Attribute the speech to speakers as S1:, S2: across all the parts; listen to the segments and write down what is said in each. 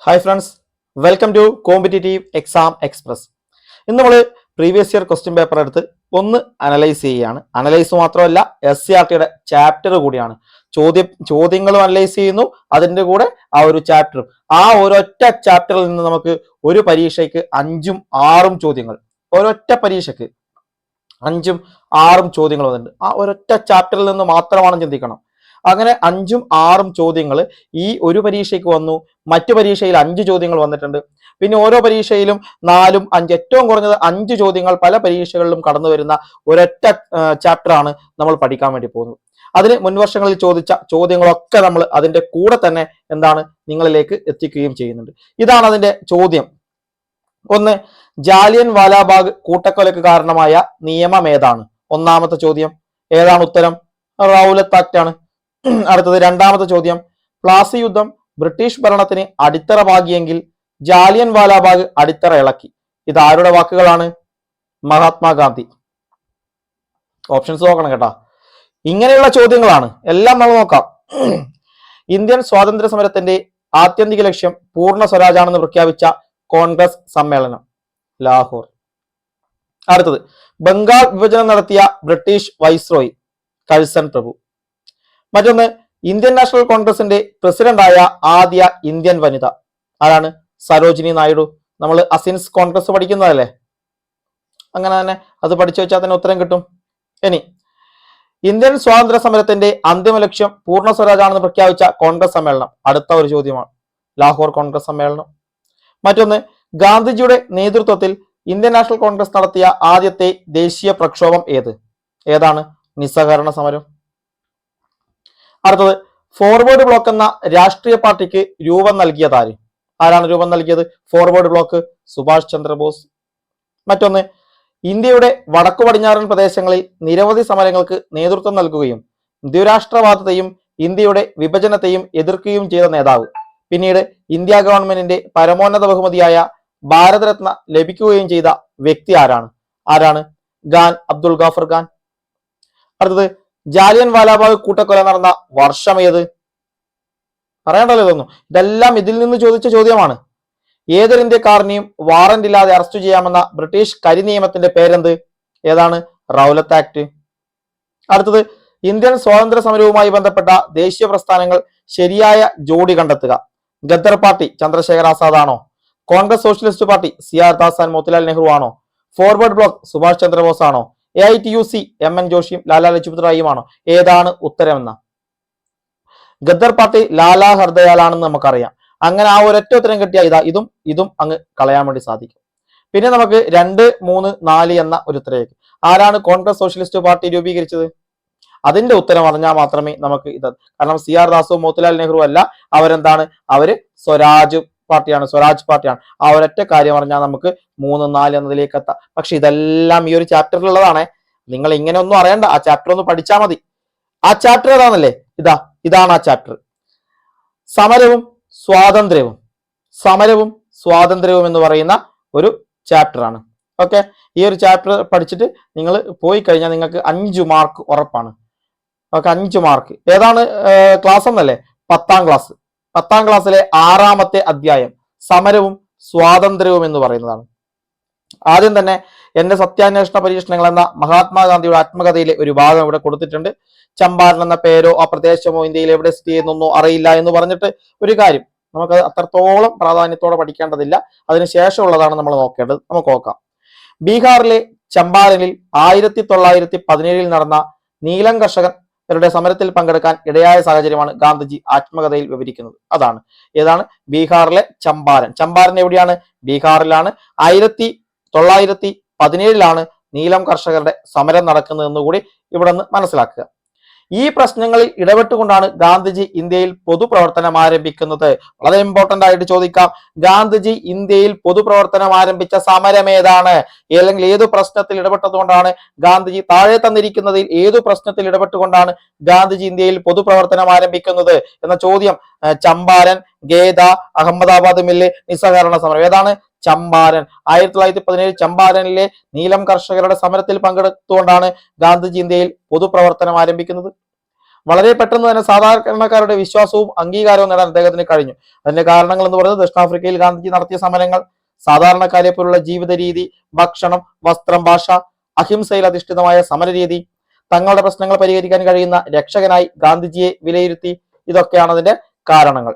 S1: Hi friends, welcome to competitive exam express. ഇന്ന് നമ്മൾ previous year question paper എടുത്ത് ഒന്ന് അനലൈസ് ചെയ്യുകയാണ്. അനലൈസ് മാത്രമല്ല, SCRTയുടെ ചാപ്റ്റർ കൂടിയാണ്. ചോദ്യങ്ങളും അനലൈസ് ചെയ്യുന്നു, അതിൻ്റെ കൂടെ ആ ഒരു ചാപ്റ്ററും. ആ ഒരൊറ്റ ചാപ്റ്ററിൽ നിന്ന് നമുക്ക് ഒരു പരീക്ഷയ്ക്ക് 5ഉം 6ഉം ചോദ്യങ്ങൾ, ഒരൊറ്റ പരീക്ഷയ്ക്ക് 5ഉം 6ഉം ചോദ്യങ്ങൾ വന്നിട്ടുണ്ട്. ആ ഒരൊറ്റ ചാപ്റ്ററിൽ നിന്ന് മാത്രമാണ് ചിന്തിക്കണം. അങ്ങനെ 5ഉം 6ഉം ചോദ്യങ്ങൾ ഈ ഒരു പരീക്ഷയ്ക്ക് വന്നു. മറ്റു പരീക്ഷയിൽ 5 ചോദ്യങ്ങൾ വന്നിട്ടുണ്ട്. പിന്നെ ഓരോ പരീക്ഷയിലും 4ഉം 5, ഏറ്റവും കുറഞ്ഞത് 5 ചോദ്യങ്ങൾ പല പരീക്ഷകളിലും കടന്നു വരുന്ന ഒരൊറ്റ ചാപ്റ്ററാണ് നമ്മൾ പഠിക്കാൻ വേണ്ടി പോകുന്നത്. അതിന് മുൻവർഷങ്ങളിൽ ചോദിച്ച ചോദ്യങ്ങളൊക്കെ നമ്മൾ അതിന്റെ കൂടെ തന്നെ നിങ്ങളിലേക്ക് എത്തിക്കുകയും ചെയ്യുന്നുണ്ട്. ഇതാണ് അതിന്റെ ചോദ്യം. ഒന്ന്, ജാലിയൻ വാലാബാഗ് കൂട്ടക്കൊലയ്ക്ക് കാരണമായ നിയമം ഏതാണ്? ഒന്നാമത്തെ ചോദ്യം. ഏതാണ് ഉത്തരം? റൗലത്ത് ആക്ട് ആണ്. അടുത്തത് രണ്ടാമത്തെ ചോദ്യം. പ്ലാസി യുദ്ധം ബ്രിട്ടീഷ് ഭരണത്തിന് അടിത്തറ പാകിയെങ്കിൽ ജാലിയൻ വാലാബാഗ് അടിത്തറ ഇളക്കി. ഇത് ആരുടെ വാക്കുകളാണ്? മഹാത്മാഗാന്ധി. ഓപ്ഷൻസ് നോക്കണം കേട്ടാ. ഇങ്ങനെയുള്ള ചോദ്യങ്ങളാണ് എല്ലാം നമ്മൾ നോക്കാം. ഇന്ത്യൻ സ്വാതന്ത്ര്യ സമരത്തിന്റെ ആത്യന്തിക ലക്ഷ്യം പൂർണ്ണ സ്വരാജാണെന്ന് പ്രഖ്യാപിച്ച കോൺഗ്രസ് സമ്മേളനം ലാഹോർ. അടുത്തത്, ബംഗാൾ വിഭജനം നടത്തിയ ബ്രിട്ടീഷ് വൈസ്രോയി കഴ്സൺ പ്രഭു. മറ്റൊന്ന്, ഇന്ത്യൻ നാഷണൽ കോൺഗ്രസിന്റെ പ്രസിഡന്റായ ആദ്യ ഇന്ത്യൻ വനിത ആരാണ്? സരോജിനി നായിഡു. നമ്മൾ അസിൻസ് കോൺഗ്രസ് പഠിക്കുന്നതല്ലേ, അങ്ങനെ തന്നെ അത് പഠിച്ചു വെച്ചാൽ തന്നെ ഉത്തരം കിട്ടും. ഇനി, ഇന്ത്യൻ സ്വാതന്ത്ര്യ സമരത്തിന്റെ അന്തിമ ലക്ഷ്യം പൂർണ്ണ സ്വരാജാണെന്ന് പ്രഖ്യാപിച്ച കോൺഗ്രസ് സമ്മേളനം. അടുത്ത ഒരു ചോദ്യമാണ്, ലാഹോർ കോൺഗ്രസ് സമ്മേളനം. മറ്റൊന്ന്, ഗാന്ധിജിയുടെ നേതൃത്വത്തിൽ ഇന്ത്യൻ നാഷണൽ കോൺഗ്രസ് നടത്തിയ ആദ്യത്തെ ദേശീയ പ്രക്ഷോഭം ഏതാണ്? നിസ്സഹകരണ സമരം. അടുത്തത്, ഫോർവേഡ് ബ്ലോക്ക് എന്ന രാഷ്ട്രീയ പാർട്ടിക്ക് രൂപം നൽകിയത് ആര്? ആരാണ് രൂപം നൽകിയത്? Forward block Subhash Chandrabose. മറ്റൊന്ന്, ഇന്ത്യയുടെ വടക്കു പടിഞ്ഞാറൻ പ്രദേശങ്ങളിൽ നിരവധി സമരങ്ങൾക്ക് നേതൃത്വം നൽകുകയും ദ്വിരാഷ്ട്രവാദത്തെയും ഇന്ത്യയുടെ വിഭജനത്തെയും എതിർക്കുകയും ചെയ്ത നേതാവ്. പിന്നീട് ഇന്ത്യ ഗവൺമെന്റിന്റെ പരമോന്നത ബഹുമതിയായ ഭാരതരത്ന ലഭിക്കുകയും ചെയ്ത വ്യക്തി ആരാണ്? ഖാൻ അബ്ദുൽ ഗാഫർ ഖാൻ. അടുത്തത്, ജാലിയൻ വാലാബാഗ് കൂട്ടക്കൊല നടന്ന വർഷം ഏത്? പറയണ്ടല്ലോ ഇതൊന്നും. ഇതെല്ലാം ഇതിൽ നിന്ന് ചോദിച്ച ചോദ്യമാണ്. ഏതൊരു ഇന്ത്യക്കാരനെയും വാറന്റ് ഇല്ലാതെ അറസ്റ്റ് ചെയ്യാമെന്ന ബ്രിട്ടീഷ് കരി നിയമത്തിന്റെ പേരെന്ത്? ഏതാണ്? റൗലത്ത് ആക്ട്. അടുത്തത്, ഇന്ത്യൻ സ്വാതന്ത്ര്യ സമരവുമായി ബന്ധപ്പെട്ട ദേശീയ പ്രസ്ഥാനങ്ങൾ ശരിയായ ജോഡി കണ്ടെത്തുക. ഗദ്ദർ പാർട്ടി ചന്ദ്രശേഖർ ആസാദ് ആണോ? Congress socialist party CR Das and Motilal Nehru ആണോ? ഫോർവേഡ് ബ്ലോക്ക് സുഭാഷ് ചന്ദ്രബോസ് ആണോ? AITUC MN ജോഷിയും ലാലാ ലജ്പത് റായിയും ആണോ? ഏതാണ് ഉത്തരമെന്ന? ഗദ്ദർ പാർട്ടി ലാലാ ഹർദയാൽ ആണെന്ന് നമുക്കറിയാം. അങ്ങനെ ആ ഒരൊറ്റ ഉത്തരം കിട്ടിയ ഇതും അങ്ങ് കളയാൻ വേണ്ടി സാധിക്കും. പിന്നെ നമുക്ക് 2, 3, 4 എന്ന ഒരു ഉത്തരേക്ക്. ആരാണ് കോൺഗ്രസ് സോഷ്യലിസ്റ്റ് പാർട്ടി രൂപീകരിച്ചത്? അതിന്റെ ഉത്തരം അറിഞ്ഞാൽ മാത്രമേ നമുക്ക് കാരണം CR ദാസും മോത്തിലാൽ നെഹ്റു അല്ല, അവര് സ്വരാജ് പാർട്ടിയാണ്. ആ ഒരൊറ്റ കാര്യം അറിഞ്ഞാൽ നമുക്ക് 3, 4 എന്നതിലേക്ക് എത്താം. പക്ഷെ ഇതെല്ലാം ഈ ഒരു ചാപ്റ്ററിലുള്ളതാണ്. നിങ്ങൾ ഇങ്ങനെ ഒന്നും അറിയണ്ട, ആ ചാപ്റ്റർ ഒന്ന് പഠിച്ചാൽ മതി. ആ ചാപ്റ്റർ ഏതാണല്ലേ? ഇതാണ് ആ ചാപ്റ്റർ. സമരവും സ്വാതന്ത്ര്യവും എന്ന് പറയുന്ന ഒരു ചാപ്റ്റർ ആണ്. ഓക്കെ, ഈ ഒരു ചാപ്റ്റർ പഠിച്ചിട്ട് നിങ്ങൾ പോയി കഴിഞ്ഞാൽ നിങ്ങൾക്ക് 5 മാർക്ക് ഉറപ്പാണ്. Okay, 5 mark. ഏതാണ് ക്ലാസ് എന്നല്ലേ? 10ാം ക്ലാസ്. 10ാം ക്ലാസ്സിലെ 6ാമത്തെ അധ്യായം സമരവും സ്വാതന്ത്ര്യവും എന്ന് പറയുന്നതാണ്. ആദ്യം തന്നെ എന്റെ സത്യാന്വേഷണ പരീക്ഷണങ്ങൾ എന്ന മഹാത്മാഗാന്ധിയുടെ ആത്മകഥയിലെ ഒരു ഭാഗം ഇവിടെ കൊടുത്തിട്ടുണ്ട്. ചമ്പാരൻ എന്ന പേരോ ആ പ്രദേശമോ ഇന്ത്യയിൽ എവിടെ സ്ഥിതി ചെയ്യുന്നൊന്നും അറിയില്ല എന്ന് പറഞ്ഞിട്ട് ഒരു കാര്യം നമുക്ക് അത്രത്തോളം പ്രാധാന്യത്തോടെ പഠിക്കേണ്ടതില്ല. അതിനുശേഷമുള്ളതാണ് നമ്മൾ നോക്കേണ്ടത്. നമുക്ക് നോക്കാം. ബീഹാറിലെ ചമ്പാരനിൽ 1917 നടന്ന നീലം കർഷകരുടെ സമരത്തിൽ പങ്കെടുക്കാൻ ഇടയായ സാഹചര്യമാണ് ഗാന്ധിജി ആത്മകഥയിൽ വിവരിക്കുന്നത്. ഏതാണ്? ബീഹാറിലെ ചമ്പാരൻ എവിടെയാണ്? ബീഹാറിലാണ്. 1917 നീലം കർഷകരുടെ സമരം നടക്കുന്നതെന്ന് കൂടി ഇവിടെ നിന്ന് മനസ്സിലാക്കുക. ഈ പ്രശ്നങ്ങളിൽ ഇടപെട്ടുകൊണ്ടാണ് ഗാന്ധിജി ഇന്ത്യയിൽ പൊതുപ്രവർത്തനം ആരംഭിക്കുന്നത്. വളരെ ഇമ്പോർട്ടന്റ് ആയിട്ട് ചോദിക്കാം. ഗാന്ധിജി ഇന്ത്യയിൽ പൊതുപ്രവർത്തനം ആരംഭിച്ച സമരം ഏതാണ്? അല്ലെങ്കിൽ ഏതു പ്രശ്നത്തിൽ ഇടപെട്ടതുകൊണ്ടാണ് ഗാന്ധിജി താഴെ തന്നിരിക്കുന്നതിൽ ഏതു പ്രശ്നത്തിൽ ഇടപെട്ടുകൊണ്ടാണ് ഗാന്ധിജി ഇന്ത്യയിൽ പൊതുപ്രവർത്തനം ആരംഭിക്കുന്നത് എന്ന ചോദ്യം. ചമ്പാരൻ, ഗേദ, അഹമ്മദാബാദ് മില്ല്, നിസ്സഹകരണ സമരം. ഏതാണ്? ചമ്പാരൻ. 1917 ചമ്പാരനിലെ നീലം കർഷകരുടെ സമരത്തിൽ പങ്കെടുത്തുകൊണ്ടാണ് ഗാന്ധിജി ഇന്ത്യയിൽ പൊതുപ്രവർത്തനം ആരംഭിക്കുന്നത്. വളരെ പെട്ടെന്ന് തന്നെ സാധാരണക്കാരുടെ വിശ്വാസവും അംഗീകാരവും നേടാൻ അദ്ദേഹത്തിന് കഴിഞ്ഞു. അതിന്റെ കാരണങ്ങൾ എന്ന് പറയുന്നത് ദക്ഷിണാഫ്രിക്കയിൽ ഗാന്ധിജി നടത്തിയ സമരങ്ങൾ, സാധാരണക്കാരെ പോലുള്ള ജീവിത രീതി, ഭക്ഷണം, വസ്ത്രം, ഭാഷ, അഹിംസയിൽ അധിഷ്ഠിതമായ സമരരീതി, തങ്ങളുടെ പ്രശ്നങ്ങൾ പരിഹരിക്കാൻ കഴിയുന്ന രക്ഷകനായി ഗാന്ധിജിയെ വിലയിരുത്തി. ഇതൊക്കെയാണ് അതിന്റെ കാരണങ്ങൾ.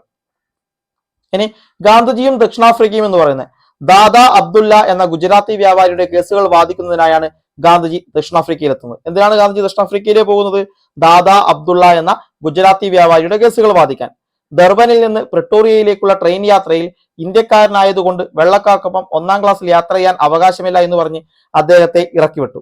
S1: ഇനി ഗാന്ധിജിയും ദക്ഷിണാഫ്രിക്കയും എന്ന് പറയുന്നത് ദാദാ അബ്ദുല്ല എന്ന ഗുജറാത്തി വ്യാപാരിയുടെ കേസുകൾ വാദിക്കുന്നതിനായാണ് ഗാന്ധിജി ദക്ഷിണാഫ്രിക്കയിൽ എത്തുന്നത്. എന്തിനാണ് ഗാന്ധിജി ദക്ഷിണാഫ്രിക്കയിലേക്ക് പോകുന്നത്? ദാദാ അബ്ദുള്ള എന്ന ഗുജറാത്തി വ്യാപാരിയുടെ കേസുകൾ വാദിക്കാൻ. ദർബനിൽ നിന്ന് പ്രിട്ടോറിയയിലേക്കുള്ള ട്രെയിൻ യാത്രയിൽ ഇന്ത്യക്കാരനായതുകൊണ്ട് വെള്ളക്കാർക്കൊപ്പം 1-ാം ക്ലാസ്സിൽ യാത്ര ചെയ്യാൻ അവകാശമില്ല എന്ന് പറഞ്ഞ് അദ്ദേഹത്തെ ഇറക്കിവിട്ടു.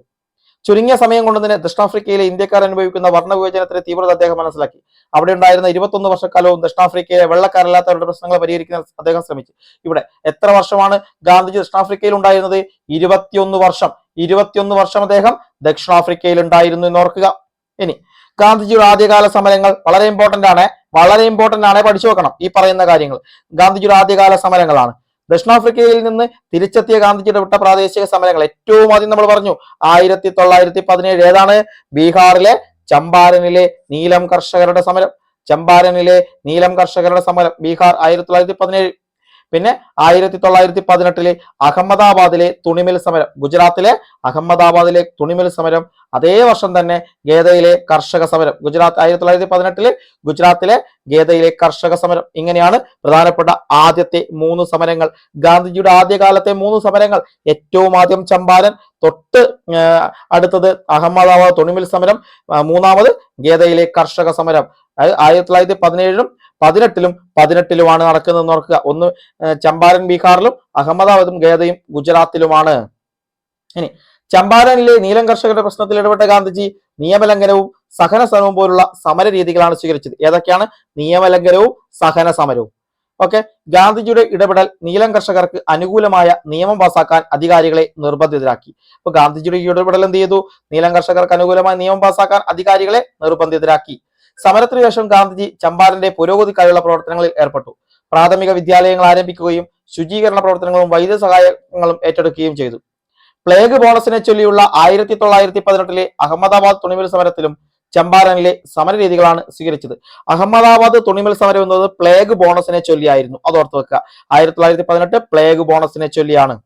S1: ചുരുങ്ങിയ സമയം കൊണ്ട് തന്നെ ദക്ഷിണാഫ്രിക്കയിലെ ഇന്ത്യക്കാർ അനുഭവിക്കുന്ന വർണ്ണവിവേചനത്തിന്റെ തീവ്രത അദ്ദേഹം മനസ്സിലാക്കി. അവിടെ ഉണ്ടായിരുന്ന 21 വർഷക്കാലവും ദക്ഷിണാഫ്രിക്കയിലെ വെള്ളക്കാരല്ലാത്തവരുടെ പ്രശ്നങ്ങൾ പരിഹരിക്കാൻ അദ്ദേഹം ശ്രമിച്ചു. ഇവിടെ എത്ര വർഷമാണ് ഗാന്ധിജി ദക്ഷിണാഫ്രിക്കയിൽ ഉണ്ടായിരുന്നത്? 21 വർഷം. 21 വർഷം അദ്ദേഹം ദക്ഷിണാഫ്രിക്കയിൽ ഉണ്ടായിരുന്നു എന്ന് ഓർക്കുക. ഇനി ഗാന്ധിജിയുടെ ആദ്യകാല സമരങ്ങൾ വളരെ ഇമ്പോർട്ടന്റ് ആണ്, പഠിച്ചു വെക്കണം ഈ പറയുന്ന കാര്യങ്ങൾ. ഗാന്ധിജിയുടെ ആദ്യകാല സമരങ്ങളാണ്. ദക്ഷിണാഫ്രിക്കയിൽ നിന്ന് തിരിച്ചെത്തിയ ഗാന്ധിജിയുടെ വിട്ട പ്രാദേശിക സമരങ്ങൾ ഏറ്റവും ആദ്യം നമ്മൾ പറഞ്ഞു 1917. ഏതാണ്? ബീഹാറിലെ ചമ്പാരനിലെ നീലം കർഷകരുടെ സമരം. ബീഹാർ 1917. പിന്നെ 1918 അഹമ്മദാബാദിലെ തുണിമിൽ സമരം, ഗുജറാത്തിലെ അഹമ്മദാബാദിലെ തുണിമിൽ സമരം. അതേ വർഷം തന്നെ ഗേദയിലെ കർഷക സമരം, 1918 ഗുജറാത്തിലെ ഗേദയിലെ കർഷക സമരം. ഇങ്ങനെയാണ് പ്രധാനപ്പെട്ട ആദ്യത്തെ 3 സമരങ്ങൾ. ഗാന്ധിജിയുടെ ആദ്യകാലത്തെ 3 സമരങ്ങൾ. ഏറ്റവും ആദ്യം ചമ്പാരൻ, തൊട്ട് അടുത്തത് അഹമ്മദാബാദ് തുണിമിൽ സമരം, മൂന്നാമത് ഗേദയിലെ കർഷക സമരം. 1917 18 നടക്കുന്നതെന്ന് ഓർക്കുക. ഒന്ന് ചമ്പാരൻ ബീഹാറിലും അഹമ്മദാബാദും ഗേദയും ഗുജറാത്തിലുമാണ്. ഇനി ചമ്പാരനിലെ നീലം കർഷകരുടെ പ്രശ്നത്തിൽ ഇടപെട്ട ഗാന്ധിജി നിയമലംഘനവും സഹന സമരവും പോലുള്ള സമര രീതികളാണ് സ്വീകരിച്ചത്. ഏതൊക്കെയാണ്? നിയമലംഘനവും സഹന സമരവും. ഓക്കെ. ഗാന്ധിജിയുടെ ഇടപെടൽ നീലം കർഷകർക്ക് അനുകൂലമായ നിയമം പാസാക്കാൻ അധികാരികളെ നിർബന്ധിതരാക്കി. അപ്പൊ ഗാന്ധിജിയുടെ ഇടപെടൽ എന്ത് ചെയ്തു? നീലം കർഷകർക്ക് അനുകൂലമായ നിയമം പാസാക്കാൻ അധികാരികളെ നിർബന്ധിതരാക്കി. സമരത്തിനു ശേഷം ഗാന്ധിജി ചമ്പാരന്റെ പുരോഗതിക്കായുള്ള പ്രവർത്തനങ്ങളിൽ ഏർപ്പെട്ടു. പ്രാഥമിക വിദ്യാലയങ്ങൾ ആരംഭിക്കുകയും ശുചീകരണ പ്രവർത്തനങ്ങളും വൈദ്യസഹായങ്ങളും ഏറ്റെടുക്കുകയും ചെയ്തു. പ്ലേഗ് ബോണസിനെ ചൊല്ലിയുള്ള 1918 അഹമ്മദാബാദ് തുണിമിൽ സമരത്തിലും ചമ്പാരനിലെ സമരരീതികളാണ് സ്വീകരിച്ചത്. അഹമ്മദാബാദ് തുണിമിൽ സമരം എന്നത് പ്ലേഗ് ബോണസിനെ ചൊല്ലിയായിരുന്നു. അതോർത്ത് വെക്കുക. 1918 പ്ലേഗ് ബോണസിനെ ചൊല്ലിയാണ്.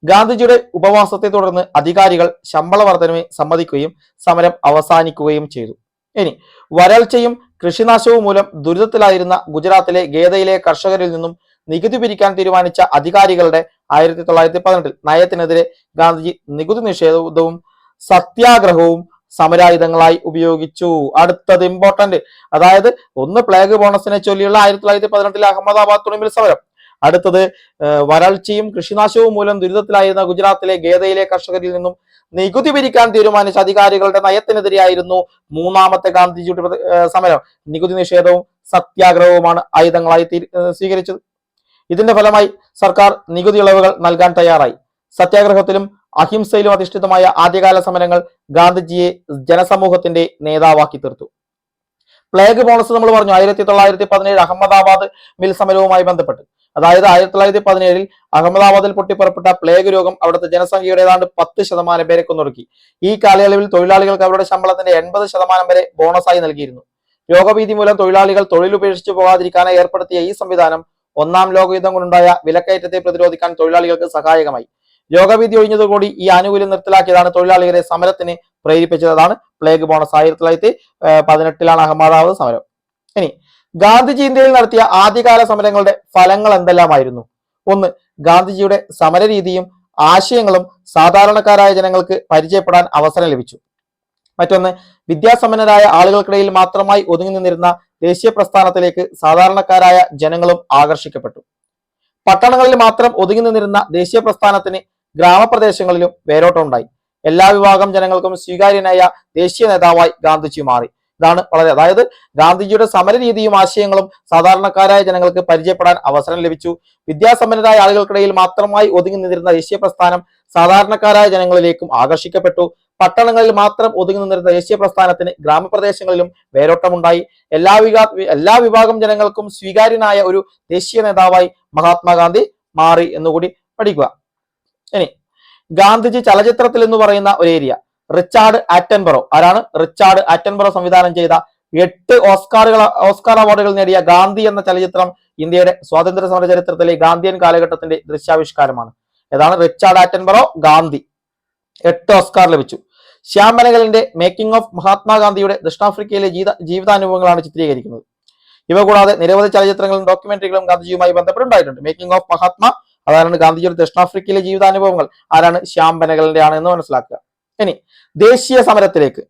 S1: ഗാന്ധിജിയുടെ ഉപവാസത്തെ തുടർന്ന് അധികാരികൾ ശമ്പള വർധനവ് സമ്മതിക്കുകയും സമരം അവസാനിക്കുകയും ചെയ്തു. ഇനി വരൾച്ചയും കൃഷിനാശവും മൂലം ദുരിതത്തിലായിരുന്ന ഗുജറാത്തിലെ ഗേദയിലെ കർഷകരിൽ നിന്നും നികുതി പിരിക്കാൻ തീരുമാനിച്ച അധികാരികളുടെ 1918 നയത്തിനെതിരെ ഗാന്ധിജി നികുതി നിഷേധവും സത്യാഗ്രഹവും സമരായുധങ്ങളായി ഉപയോഗിച്ചു. അടുത്തത് ഇമ്പോർട്ടന്റ്. അതായത് ഒന്ന് പ്ലേഗ് ബോണസിനെ ചൊല്ലിയുള്ള 1918 അഹമ്മദാബാദ് തുണിമിൽ സമരം. അടുത്തത് വരൾച്ചയും കൃഷിനാശവും മൂലം ദുരിതത്തിലായിരുന്ന ഗുജറാത്തിലെ ഗേദയിലെ കർഷകരിൽ നിന്നും നികുതി പിരിക്കാൻ തീരുമാനിച്ച അധികാരികളുടെ നയത്തിനെതിരെയായിരുന്നു മൂന്നാമത്തെ ഗാന്ധിജിയുടെ സമരം. നികുതി നിഷേധവും സത്യാഗ്രഹവുമാണ് ആയുധങ്ങളായി സ്വീകരിച്ചത്. ഇതിന്റെ ഫലമായി സർക്കാർ നികുതി ഇളവുകൾ നൽകാൻ തയ്യാറായി. സത്യാഗ്രഹത്തിലും അഹിംസയിലും അധിഷ്ഠിതമായ ആദ്യകാല സമരങ്ങൾ ഗാന്ധിജിയെ ജനസമൂഹത്തിന്റെ നേതാവാക്കി തീർത്തു. പ്ലേഗ് ബോണസ് നമ്മൾ പറഞ്ഞു 1917 അഹമ്മദാബാദ് മിൽ സമരവുമായി ബന്ധപ്പെട്ട്. അതായത് 1917 അഹമ്മദാബാദിൽ പൊട്ടിപ്പുറപ്പെട്ട പ്ലേഗ് രോഗം അവിടുത്തെ ജനസംഖ്യയുടെ ഏതാണ്ട് 10% പേരെ കൊന്നൊടുക്കി. ഈ കാലയളവിൽ തൊഴിലാളികൾക്ക് അവരുടെ ശമ്പളത്തിന്റെ 80% വരെ ബോണസായി നൽകിയിരുന്നു. രോഗഭീതി മൂലം തൊഴിലാളികൾ തൊഴിലുപേക്ഷിച്ചു പോകാതിരിക്കാനായി ഏർപ്പെടുത്തിയ ഈ സംവിധാനം 1-ാം ലോകയുദ്ധം കൊണ്ടുണ്ടായ വിലക്കയറ്റത്തെ പ്രതിരോധിക്കാൻ തൊഴിലാളികൾക്ക് സഹായകമായി. രോഗഭീതി ഒഴിഞ്ഞതോടുകൂടി ഈ ആനുകൂല്യം നിർത്തലാക്കിയതാണ് തൊഴിലാളികളെ സമരത്തിന് പ്രേരിപ്പിച്ചത്. അതാണ് പ്ലേഗ് ബോണസ്. 1918 അഹമ്മദാബാദ് സമരം. ഇനി ഗാന്ധിജി ഇന്ത്യയിൽ നടത്തിയ ആദ്യകാല സമരങ്ങളുടെ ഫലങ്ങൾ എന്തെല്ലാമായിരുന്നു? ഒന്ന്, ഗാന്ധിജിയുടെ സമരരീതിയും ആശയങ്ങളും സാധാരണക്കാരായ ജനങ്ങൾക്ക് പരിചയപ്പെടാൻ അവസരം ലഭിച്ചു. മറ്റൊന്ന്, വിദ്യാസമ്പന്നരായ ആളുകൾക്കിടയിൽ മാത്രമായി ഒതുങ്ങി നിന്നിരുന്ന ദേശീയ പ്രസ്ഥാനത്തിലേക്ക് സാധാരണക്കാരായ ജനങ്ങളും ആകർഷിക്കപ്പെട്ടു. പട്ടണങ്ങളിൽ മാത്രം ഒതുങ്ങി നിന്നിരുന്ന ദേശീയ പ്രസ്ഥാനത്തിന് ഗ്രാമപ്രദേശങ്ങളിലും വേരോട്ടമുണ്ടായി. എല്ലാ വിഭാഗം ജനങ്ങൾക്കും സ്വീകാര്യനായ ദേശീയ നേതാവായി ഗാന്ധിജി മാറി. ഇതാണ് അതായത് ഗാന്ധിജിയുടെ സമരരീതിയും ആശയങ്ങളും സാധാരണക്കാരായ ജനങ്ങൾക്ക് പരിചയപ്പെടാൻ അവസരം ലഭിച്ചു. വിദ്യാസമ്പന്നരായ ആളുകൾക്കിടയിൽ മാത്രമായി ഒതുങ്ങി നിന്നിരുന്ന ദേശീയ പ്രസ്ഥാനം സാധാരണക്കാരായ ജനങ്ങളിലേക്കും ആകർഷിക്കപ്പെട്ടു. പട്ടണങ്ങളിൽ മാത്രം ഒതുങ്ങി നിന്നിരുന്ന ദേശീയ പ്രസ്ഥാനത്തിന് ഗ്രാമപ്രദേശങ്ങളിലും വേരോട്ടമുണ്ടായി. എല്ലാ വിഭാഗം ജനങ്ങൾക്കും സ്വീകാര്യനായ ഒരു ദേശീയ നേതാവായി മഹാത്മാഗാന്ധി മാറി എന്നുകൂടി പഠിക്കുക. ഇനി ഗാന്ധിജി ചലച്ചിത്രത്തിൽ എന്ന് പറയുന്ന ഒരു ഏരിയ റിച്ചാർഡ് ആറ്റൻബറോ. ആരാണ്? റിച്ചാർഡ് ആറ്റൻബറോ സംവിധാനം ചെയ്ത 8 ഓസ്കാർ അവാർഡുകൾ നേടിയ ഗാന്ധി എന്ന ചലച്ചിത്രം ഇന്ത്യയുടെ സ്വാതന്ത്ര്യ സമര ചരിത്രത്തിലെ ഗാന്ധിയൻ കാലഘട്ടത്തിന്റെ ദൃശ്യാവിഷ്കാരമാണ്. ഏതാണ്? Richard Attenborough Gandhi. 8 ഓസ്കാർ ലഭിച്ചു. ശ്യാം ബെനഗലിന്റെ മേക്കിംഗ് ഓഫ് മഹാത്മാഗാന്ധിയുടെ ദക്ഷിണാഫ്രിക്കയിലെ ജീവിതാനുഭവങ്ങളാണ് ചിത്രീകരിക്കുന്നത്. ഇവ കൂടാതെ നിരവധി ചലച്ചിത്രങ്ങളും ഡോക്യുമെന്ററികളും ഗാന്ധിജിയുമായി ബന്ധപ്പെട്ടുണ്ടായിട്ടുണ്ട്. മേക്കിംഗ് ഓഫ് മഹാത്മ, അതാണ് ഗാന്ധിജിയുടെ ദക്ഷിണാഫ്രിക്കയിലെ ജീവിതാനുഭവങ്ങൾ. ആരാണ്? ശ്യാം ബെനഗലിന്റെ ആണ് എന്ന് മനസ്സിലാക്കുക. ഇനി ദേശീയ സമരത്തിലേക്ക്.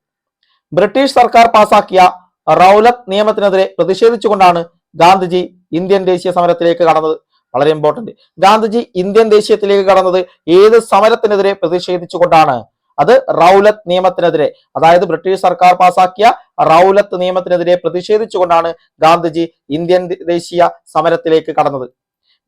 S1: ബ്രിട്ടീഷ് സർക്കാർ പാസാക്കിയ റൗലത്ത് നിയമത്തിനെതിരെ പ്രതിഷേധിച്ചുകൊണ്ടാണ് ഗാന്ധിജി ഇന്ത്യൻ ദേശീയ സമരത്തിലേക്ക് കടന്നത്. വളരെ ഇമ്പോർട്ടന്റ്. ഗാന്ധിജി ഇന്ത്യൻ ദേശീയത്തിലേക്ക് കടന്നത് ഏത് സമരത്തിനെതിരെ പ്രതിഷേധിച്ചുകൊണ്ടാണ്? അത് റൗലത്ത് നിയമത്തിനെതിരെ, അതായത് ബ്രിട്ടീഷ് സർക്കാർ പാസാക്കിയ റൗലത്ത് നിയമത്തിനെതിരെ പ്രതിഷേധിച്ചുകൊണ്ടാണ് ഗാന്ധിജി ഇന്ത്യൻ ദേശീയ സമരത്തിലേക്ക് കടന്നത്.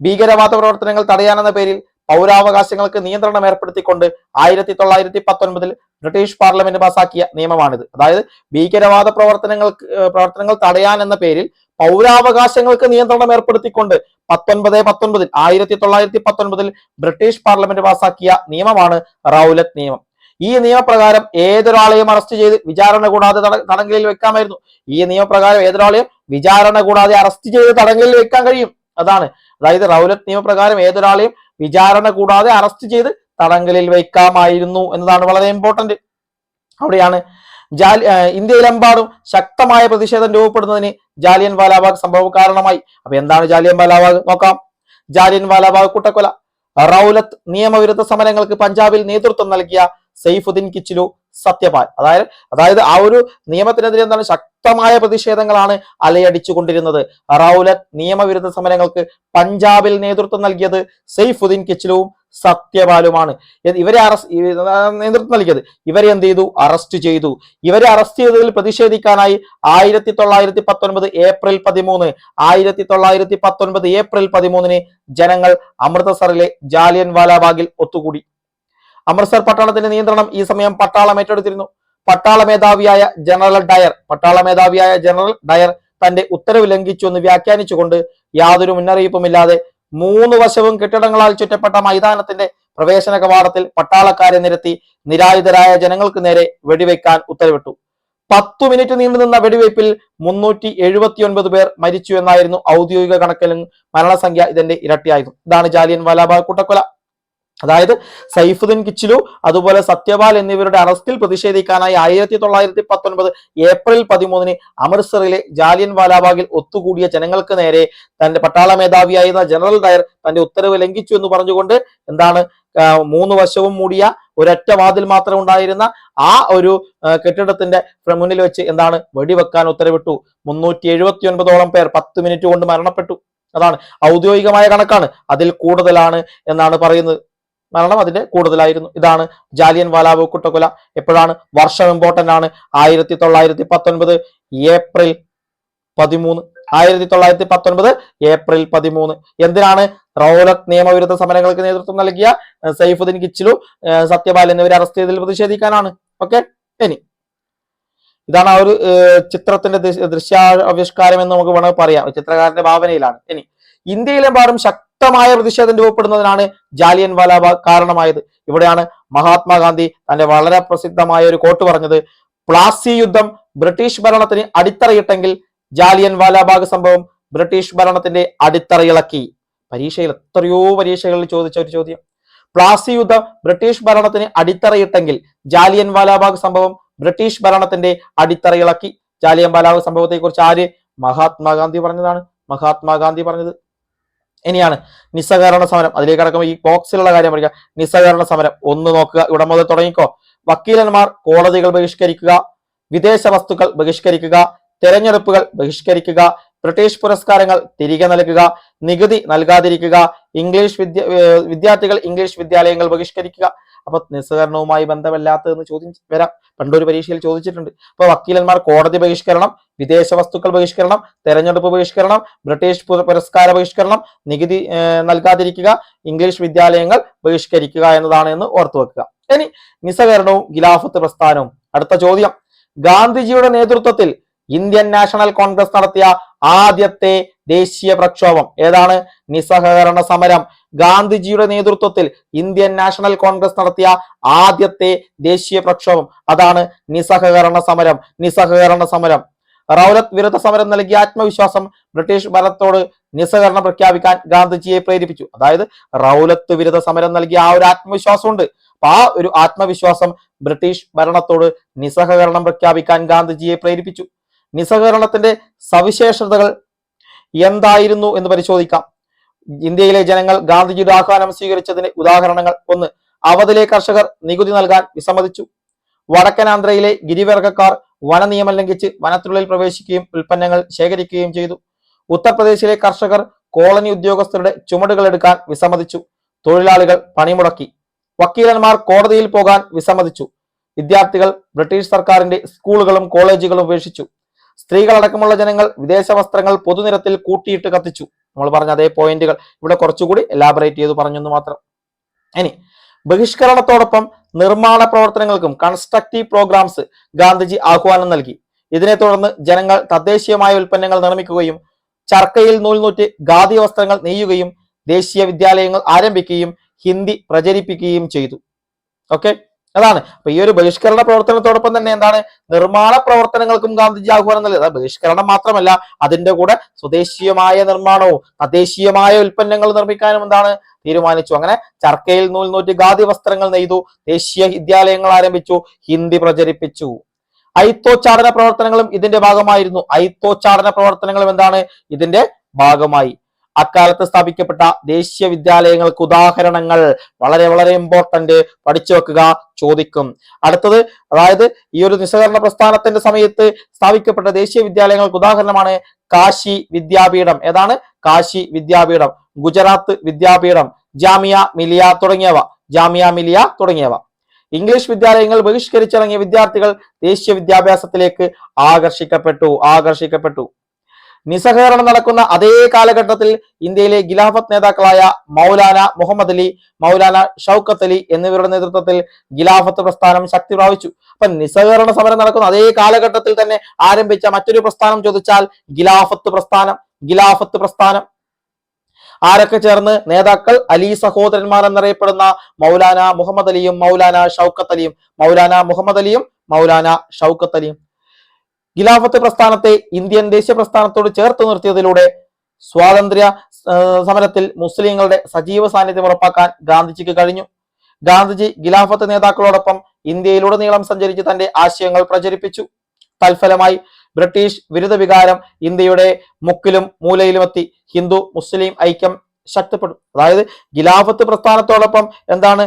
S1: ഭീകരവാദ പ്രവർത്തനങ്ങൾ തടയാനെന്ന പേരിൽ പൗരാവകാശങ്ങൾക്ക് നിയന്ത്രണം ഏർപ്പെടുത്തിക്കൊണ്ട് 1919 ബ്രിട്ടീഷ് പാർലമെന്റ് പാസാക്കിയ നിയമമാണിത്. അതായത് ഭീകരവാദ പ്രവർത്തനങ്ങൾ തടയാൻ എന്ന പേരിൽ പൗരാവകാശങ്ങൾക്ക് നിയന്ത്രണം ഏർപ്പെടുത്തിക്കൊണ്ട് 1919 ബ്രിട്ടീഷ് പാർലമെന്റ് പാസാക്കിയ നിയമമാണ് റൗലത്ത് നിയമം. ഈ നിയമപ്രകാരം ഏതൊരാളെയും അറസ്റ്റ് ചെയ്ത് വിചാരണ കൂടാതെ തടങ്കലിൽ വെക്കാമായിരുന്നു. ഈ നിയമപ്രകാരം ഏതൊരാളെയും വിചാരണ കൂടാതെ അറസ്റ്റ് ചെയ്ത് തടങ്കലിൽ വെക്കാൻ കഴിയും. അതായത് റൗലത്ത് നിയമപ്രകാരം ഏതൊരാളെയും വിചാരണ കൂടാതെ അറസ്റ്റ് ചെയ്ത് തടങ്കലിൽ വയ്ക്കാമായിരുന്നു എന്നതാണ് വളരെ ഇമ്പോർട്ടന്റ്. അവിടെയാണ് ഇന്ത്യയിലെമ്പാടും ശക്തമായ പ്രതിഷേധം രൂപപ്പെടുന്നതിന് ജാലിയൻ വാലാബാഗ് സംഭവം കാരണമായി. അപ്പൊ എന്താണ് ജാലിയൻ വാലാബാഗ്? നോക്കാം. ജാലിയൻ വാലാബാഗ് കൂട്ടക്കൊല. റൗലത്ത് നിയമവിരുദ്ധ സമരങ്ങൾക്ക് പഞ്ചാബിൽ നേതൃത്വം നൽകിയ സൈഫുദ്ദീൻ കിച്ചിലു, സത്യപാൽ. അതായത് ആ ഒരു നിയമത്തിനെതിരെ എന്താണ് ശക്തമായ പ്രതിഷേധങ്ങളാണ് അലയടിച്ചുകൊണ്ടിരുന്നത്. റൗലത്ത് നിയമവിരുദ്ധ സമരങ്ങൾക്ക് പഞ്ചാബിൽ നേതൃത്വം നൽകിയത് സൈഫുദ്ദീൻ കിച്ചിലുവും സത്യപാലുമാണ്. ഇവരെ നേതൃത്വം നൽകിയത്. ഇവരെ എന്ത് ചെയ്തു? അറസ്റ്റ് ചെയ്തു. ഇവരെ അറസ്റ്റ് ചെയ്തതിൽ പ്രതിഷേധിക്കാനായി 1919 ഏപ്രിൽ 13 ജനങ്ങൾ അമൃതസറിലെ ജാലിയൻ വാലാബാഗിൽ ഒത്തുകൂടി. അമൃത്സർ പട്ടണത്തിന്റെ നിയന്ത്രണം ഈ സമയം പട്ടാളം ഏറ്റെടുത്തിരുന്നു. പട്ടാള മേധാവിയായ ജനറൽ ഡയർ തന്റെ ഉത്തരവ് ലംഘിച്ചു എന്ന് വ്യാഖ്യാനിച്ചുകൊണ്ട് യാതൊരു മുന്നറിയിപ്പുമില്ലാതെ 3 വശവും കെട്ടിടങ്ങളാൽ ചുറ്റപ്പെട്ട മൈതാനത്തിന്റെ പ്രവേശന കവാടത്തിൽ പട്ടാളക്കാരെ നിരത്തി നിരായുധരായ ജനങ്ങൾക്ക് നേരെ വെടിവെക്കാൻ ഉത്തരവിട്ടു. 10 മിനിറ്റ് നീണ്ടുനിന്ന വെടിവയ്പിൽ 379 പേർ മരിച്ചു എന്നായിരുന്നു ഔദ്യോഗിക കണക്കിലും മരണസംഖ്യ ഇതിന്റെ ഇരട്ടിയായിരുന്നു. ഇതാണ് ജാലിയൻ വാലാബാഗ് കൂട്ടക്കൊല. അതായത് സൈഫുദ്ദീൻ കിച്ചിലു അതുപോലെ സത്യപാൽ എന്നിവരുടെ അറസ്റ്റിൽ പ്രതിഷേധിക്കാനായി 1919 ഏപ്രിൽ 13 അമൃത്സറിലെ ജാലിയൻ വാലാബാഗിൽ ഒത്തുകൂടിയ ജനങ്ങൾക്ക് നേരെ തന്റെ പട്ടാള മേധാവിയായിരുന്ന ജനറൽ ഡയർ തന്റെ ഉത്തരവ് ലംഘിച്ചു എന്ന് പറഞ്ഞുകൊണ്ട് എന്താണ് 3 വശവും മൂടിയ ഒരൊറ്റ വാതിൽ മാത്രം ഉണ്ടായിരുന്ന ആ ഒരു കെട്ടിടത്തിന്റെ മുന്നിൽ വെച്ച് എന്താണ് വെടിവെക്കാൻ ഉത്തരവിട്ടു. 379ഓളം പേർ 10 മിനിറ്റ് കൊണ്ട് മരണപ്പെട്ടു. അതാണ് ഔദ്യോഗികമായ കണക്കാണ്. അതിൽ കൂടുതലാണ് എന്നാണ് പറയുന്നത്. മരണം അതിന്റെ കൂടുതലായിരുന്നു. ഇതാണ് ജാലിയൻ വാലാബാഗ് കൂട്ടക്കൊല. എപ്പോഴാണ്? വർഷം ഇമ്പോർട്ടന്റ് ആണ്. 1919 ഏപ്രിൽ 13. എന്തിനാണ്? റൗലത്ത് നിയമവിരുദ്ധ സമരങ്ങൾക്ക് നേതൃത്വം നൽകിയ സൈഫുദ്ദീൻ കിച്ചിലു, സത്യപാൽ എന്നിവരെ അറസ്റ്റ് ചെയ്തതിൽ പ്രതിഷേധിക്കാനാണ്. ഓക്കെ. ഇനി ഇതാണ് ആ ഒരു ചിത്രത്തിന്റെ ദൃശ്യാവിഷ്കാരം എന്ന് നമുക്ക് വേണമെങ്കിൽ പറയാം. ചിത്രകാരന്റെ ഭാവനയിലാണ്. ഇനി ഇന്ത്യയിലെമ്പാടും ശക്തമായ പ്രതിഷേധം രൂപപ്പെടുന്നതിനാണ് ജാലിയൻ വാലാബാഗ് കാരണമായത്. ഇവിടെയാണ് മഹാത്മാഗാന്ധി തന്റെ വളരെ പ്രസിദ്ധമായ ഒരു കോട്ട് പറഞ്ഞത്. പ്ലാസി യുദ്ധം ബ്രിട്ടീഷ് ഭരണത്തിന് അടിത്തറയിട്ടെങ്കിൽ ജാലിയൻ വാലാബാഗ് സംഭവം ബ്രിട്ടീഷ് ഭരണത്തിന്റെ അടിത്തറയിളക്കി. എത്രയോ പരീക്ഷകളിൽ ചോദിച്ച ഒരു ചോദ്യം. പ്ലാസി യുദ്ധം ബ്രിട്ടീഷ് ഭരണത്തിന് അടിത്തറയിട്ടെങ്കിൽ ജാലിയൻ വാലാബാഗ് സംഭവം ബ്രിട്ടീഷ് ഭരണത്തിന്റെ അടിത്തറയിളക്കി. ജാലിയൻ വാലാബാഗ് സംഭവത്തെ കുറിച്ച് ആര്? മഹാത്മാഗാന്ധി പറഞ്ഞതാണ്. പറഞ്ഞത്. ഇനിയാണ് നിസ്സഹകരണ സമരം. അതിലേക്ക് കടക്കുമ്പോൾ ഈ ബോക്സിലുള്ള കാര്യം പഠിക്കുക. നിസ്സഹകരണ സമരം ഒന്ന് നോക്കുക. ഇവിടെ മുതൽ തുടങ്ങിക്കോ. വക്കീലന്മാർ കോടതികൾ ബഹിഷ്കരിക്കുക, വിദേശ വസ്തുക്കൾ ബഹിഷ്കരിക്കുക, തെരഞ്ഞെടുപ്പുകൾ ബഹിഷ്കരിക്കുക, ബ്രിട്ടീഷ് പുരസ്കാരങ്ങൾ തിരികെ നൽകുക, നികുതി നൽകാതിരിക്കുക, വിദ്യാർത്ഥികൾ ഇംഗ്ലീഷ് വിദ്യാലയങ്ങൾ ബഹിഷ്കരിക്കുക. അപ്പൊ നിസ്സഹകരണവുമായി ബന്ധമില്ലാത്തതെന്ന് ചോദ്യം വരാം. പണ്ടൊരു പരീക്ഷയിൽ ചോദിച്ചിട്ടുണ്ട്. അപ്പൊ വക്കീലന്മാർ കോടതി ബഹിഷ്കരണം, വിദേശ വസ്തുക്കൾ ബഹിഷ്കരണം, തെരഞ്ഞെടുപ്പ് ബഹിഷ്കരണം, ബ്രിട്ടീഷ് പുരസ്കാര ബഹിഷ്കരണം, നികുതി നൽകാതിരിക്കുക, ഇംഗ്ലീഷ് വിദ്യാലയങ്ങൾ ബഹിഷ്കരിക്കുക എന്നതാണ് എന്ന് ഓർത്തു വെക്കുക. ഇനി നിസ്സഹകരണവും ഖിലാഫത്ത് പ്രസ്ഥാനവും. അടുത്ത ചോദ്യം. ഗാന്ധിജിയുടെ നേതൃത്വത്തിൽ ഇന്ത്യൻ നാഷണൽ കോൺഗ്രസ് നടത്തിയ ആദ്യത്തെ ദേശീയ പ്രക്ഷോഭം ഏതാണ്? നിസ്സഹകരണ സമരം. ഗാന്ധിജിയുടെ നേതൃത്വത്തിൽ ഇന്ത്യൻ നാഷണൽ കോൺഗ്രസ് നടത്തിയ ആദ്യത്തെ ദേശീയ പ്രക്ഷോഭം അതാണ് നിസ്സഹകരണ സമരം. റൗലത്ത് വിരുദ്ധ സമരം നൽകിയ ആത്മവിശ്വാസം ബ്രിട്ടീഷ് ഭരണത്തോട് നിസ്സഹകരണം പ്രഖ്യാപിക്കാൻ ഗാന്ധിജിയെ പ്രേരിപ്പിച്ചു. അതായത് റൗലത്ത് വിരുദ്ധ സമരം നൽകിയ ആ ഒരു ആത്മവിശ്വാസം ഉണ്ട്. അപ്പൊ ആ ഒരു ആത്മവിശ്വാസം ബ്രിട്ടീഷ് ഭരണത്തോട് നിസ്സഹകരണം പ്രഖ്യാപിക്കാൻ ഗാന്ധിജിയെ പ്രേരിപ്പിച്ചു. നിസ്സഹകരണത്തിന്റെ സവിശേഷതകൾ എന്തായിരുന്നു എന്ന് പരിശോധിക്കാം. ഇന്ത്യയിലെ ജനങ്ങൾ ഗാന്ധിജിയുടെ ആഹ്വാനം സ്വീകരിച്ചതിന് ഉദാഹരണങ്ങൾ: 1. അവധിലെ കർഷകർ നികുതി നൽകാൻ വിസമ്മതിച്ചു. വടക്കൻ ആന്ധ്രയിലെ ഗിരിവർഗക്കാർ വനനിയമം ലംഘിച്ച് വനത്തിനുള്ളിൽ പ്രവേശിക്കുകയും ഉൽപ്പന്നങ്ങൾ ശേഖരിക്കുകയും ചെയ്തു. ഉത്തർപ്രദേശിലെ കർഷകർ കോളനി ഉദ്യോഗസ്ഥരുടെ ചുമടുകൾ എടുക്കാൻ വിസമ്മതിച്ചു. തൊഴിലാളികൾ പണിമുടക്കി. വക്കീലന്മാർ കോടതിയിൽ പോകാൻ വിസമ്മതിച്ചു. വിദ്യാർത്ഥികൾ ബ്രിട്ടീഷ് സർക്കാരിന്റെ സ്കൂളുകളും കോളേജുകളും ഉപേക്ഷിച്ചു. സ്ത്രീകളടക്കമുള്ള ജനങ്ങൾ വിദേശ വസ്ത്രങ്ങൾ പൊതുനിരത്തിൽ കൂട്ടിയിട്ട് കത്തിച്ചു. നമ്മൾ പറഞ്ഞ അതേ പോയിന്റുകൾ ഇവിടെ കുറച്ചുകൂടി എലാബറേറ്റ് ചെയ്ത് പറഞ്ഞെന്ന് മാത്രം. ഇനി ബഹിഷ്കരണത്തോടൊപ്പം നിർമ്മാണ പ്രവർത്തനങ്ങൾക്കും കൺസ്ട്രക്റ്റീവ് പ്രോഗ്രാംസ് ഗാന്ധിജി ആഹ്വാനം നൽകി. ഇതിനെ തുടർന്ന് ജനങ്ങൾ തദ്ദേശീയമായ ഉൽപ്പന്നങ്ങൾ നിർമ്മിക്കുകയും ചർക്കയിൽ നൂൽനൂറ്റ് ഖാദി വസ്ത്രങ്ങൾ നെയ്യുകയും ദേശീയ വിദ്യാലയങ്ങൾ ആരംഭിക്കുകയും ഹിന്ദി പ്രചരിപ്പിക്കുകയും ചെയ്തു. ഓക്കെ, അതാണ്. അപ്പൊ ഈ ഒരു ബഹിഷ്കരണ പ്രവർത്തനത്തോടൊപ്പം തന്നെ എന്താണ്, നിർമ്മാണ പ്രവർത്തനങ്ങൾക്കും ഗാന്ധിജി ആഹ്വാനം നൽകി. ബഹിഷ്കരണം മാത്രമല്ല, അതിന്റെ കൂടെ സ്വദേശീയമായ നിർമ്മാണവും തദ്ദേശീയമായ ഉൽപ്പന്നങ്ങൾ നിർമ്മിക്കാനും എന്താണ് തീരുമാനിച്ചു. അങ്ങനെ ചർക്കയിൽ നൂൽനൂറ്റ് ഖാദി വസ്ത്രങ്ങൾ നെയ്തു, ദേശീയ വിദ്യാലയങ്ങൾ ആരംഭിച്ചു, ഹിന്ദി പ്രചരിപ്പിച്ചു. ഐത്തോച്ചാടന പ്രവർത്തനങ്ങളും ഇതിന്റെ ഭാഗമായിരുന്നു. ഐത്തോച്ചാടന പ്രവർത്തനങ്ങളും എന്താണ് ഇതിന്റെ ഭാഗമായി. അക്കാലത്ത് സ്ഥാപിക്കപ്പെട്ട ദേശീയ വിദ്യാലയങ്ങൾക്ക് ഉദാഹരണങ്ങൾ വളരെ വളരെ ഇമ്പോർട്ടന്റ്, പഠിച്ചു വെക്കുക, ചോദിക്കും. അടുത്തത്, അതായത് ഈ ഒരു നിസ്സഹകരണ പ്രസ്ഥാനത്തിന്റെ സമയത്ത് സ്ഥാപിക്കപ്പെട്ട ദേശീയ വിദ്യാലയങ്ങൾക്ക് ഉദാഹരണമാണ് കാശി വിദ്യാപീഠം. ഏതാണ്? കാശി വിദ്യാപീഠം, ഗുജറാത്ത് വിദ്യാപീഠം, ജാമിയ മിലിയ തുടങ്ങിയവ. ഇംഗ്ലീഷ് വിദ്യാലയങ്ങൾ ബഹിഷ്കരിച്ചിറങ്ങിയ വിദ്യാർത്ഥികൾ ദേശീയ വിദ്യാഭ്യാസത്തിലേക്ക് ആകർഷിക്കപ്പെട്ടു. നിസ്സഹകരണം നടക്കുന്ന അതേ കാലഘട്ടത്തിൽ ഇന്ത്യയിലെ ഖിലാഫത്ത് നേതാക്കളായ മൗലാന മുഹമ്മദ് അലി, മൗലാന ഷൗക്കത്ത് അലി എന്നിവരുടെ നേതൃത്വത്തിൽ ഖിലാഫത്ത് പ്രസ്ഥാനം ശക്തി പ്രാപിച്ചു. അപ്പൊ നിസ്സഹകരണ സമരം നടക്കുന്ന അതേ കാലഘട്ടത്തിൽ തന്നെ ആരംഭിച്ച മറ്റൊരു പ്രസ്ഥാനം ചോദിച്ചാൽ ഖിലാഫത്ത് പ്രസ്ഥാനം. ആരൊക്കെ ചേർന്ന്? നേതാക്കൾ അലി സഹോദരന്മാർ എന്നറിയപ്പെടുന്ന മൗലാന മുഹമ്മദ് അലിയും മൗലാന ഷൗക്കത്ത് അലിയും. ഖിലാഫത്ത് പ്രസ്ഥാനത്തെ ഇന്ത്യൻ ദേശീയ പ്രസ്ഥാനത്തോട് ചേർത്ത് നിർത്തിയതിലൂടെ സ്വാതന്ത്ര്യ സമരത്തിൽ മുസ്ലിങ്ങളുടെ സജീവ സാന്നിധ്യം ഉറപ്പാക്കാൻ ഗാന്ധിജിക്ക് കഴിഞ്ഞു. ഗാന്ധിജി ഖിലാഫത്ത് നേതാക്കളോടൊപ്പം ഇന്ത്യയിലുടനീളം സഞ്ചരിച്ച് തന്റെ ആശയങ്ങൾ പ്രചരിപ്പിച്ചു. തൽഫലമായി ബ്രിട്ടീഷ് വിരുദ്ധ വികാരം ഇന്ത്യയുടെ മുക്കിലും മൂലയിലുമെത്തി. ഹിന്ദു മുസ്ലിം ഐക്യം ശക്തിപ്പെടും. അതായത് ഖിലാഫത്ത് പ്രസ്ഥാനത്തോടൊപ്പം എന്താണ്,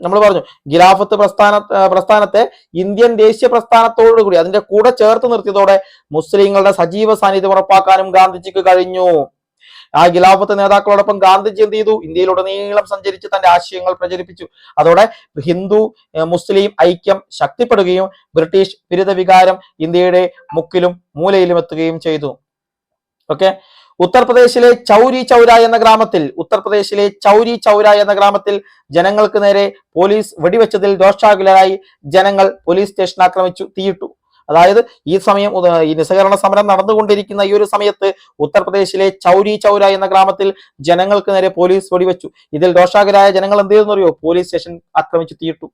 S1: നമ്മൾ പറഞ്ഞു ഖിലാഫത്ത് പ്രസ്ഥാനത്തെ ഇന്ത്യൻ ദേശീയ പ്രസ്ഥാനത്തോടുകൂടി അതിന്റെ കൂടെ ചേർത്ത് നിർത്തിയതോടെ മുസ്ലിങ്ങളുടെ സജീവ സാന്നിധ്യം ഉറപ്പാക്കാനും ഗാന്ധിജിക്ക് കഴിഞ്ഞു. ആ ഖിലാഫത്ത് നേതാക്കളോടൊപ്പം ഗാന്ധിജി എന്ത് ചെയ്തു? ഇന്ത്യയിലുടനീളം സഞ്ചരിച്ച് തന്റെ ആശയങ്ങൾ പ്രചരിപ്പിച്ചു. അതോടെ ഹിന്ദു മുസ്ലിം ഐക്യം ശക്തിപ്പെടുകയും ബ്രിട്ടീഷ് വിരുദ്ധ വികാരം ഇന്ത്യയുടെ മുക്കിലും മൂലയിലും എത്തുകയും ചെയ്തു. ഓക്കെ, ഉത്തർപ്രദേശിലെ ചൗരി ചൗര എന്ന ഗ്രാമത്തിൽ ജനങ്ങൾക്ക് നേരെ പോലീസ് വെടിവെച്ചതിൽ രോഷാകുലരായി ജനങ്ങൾ പോലീസ് സ്റ്റേഷൻ ആക്രമിച്ചു, തീയിട്ടു. അതായത് ഈ സമയം ഈ നിസ്സഹകരണ സമരം നടന്നുകൊണ്ടിരിക്കുന്ന ഈ ഒരു സമയത്ത് ഉത്തർപ്രദേശിലെ ചൗരി ചൗര എന്ന ഗ്രാമത്തിൽ ജനങ്ങൾക്ക് നേരെ പോലീസ് വെടിവെച്ചു. ഇതിൽ രോഷാകുലരായ ജനങ്ങൾ എന്ത് ചെയ്തെന്ന് അറിയോ? പോലീസ് സ്റ്റേഷൻ ആക്രമിച്ചു, തീയിട്ടു.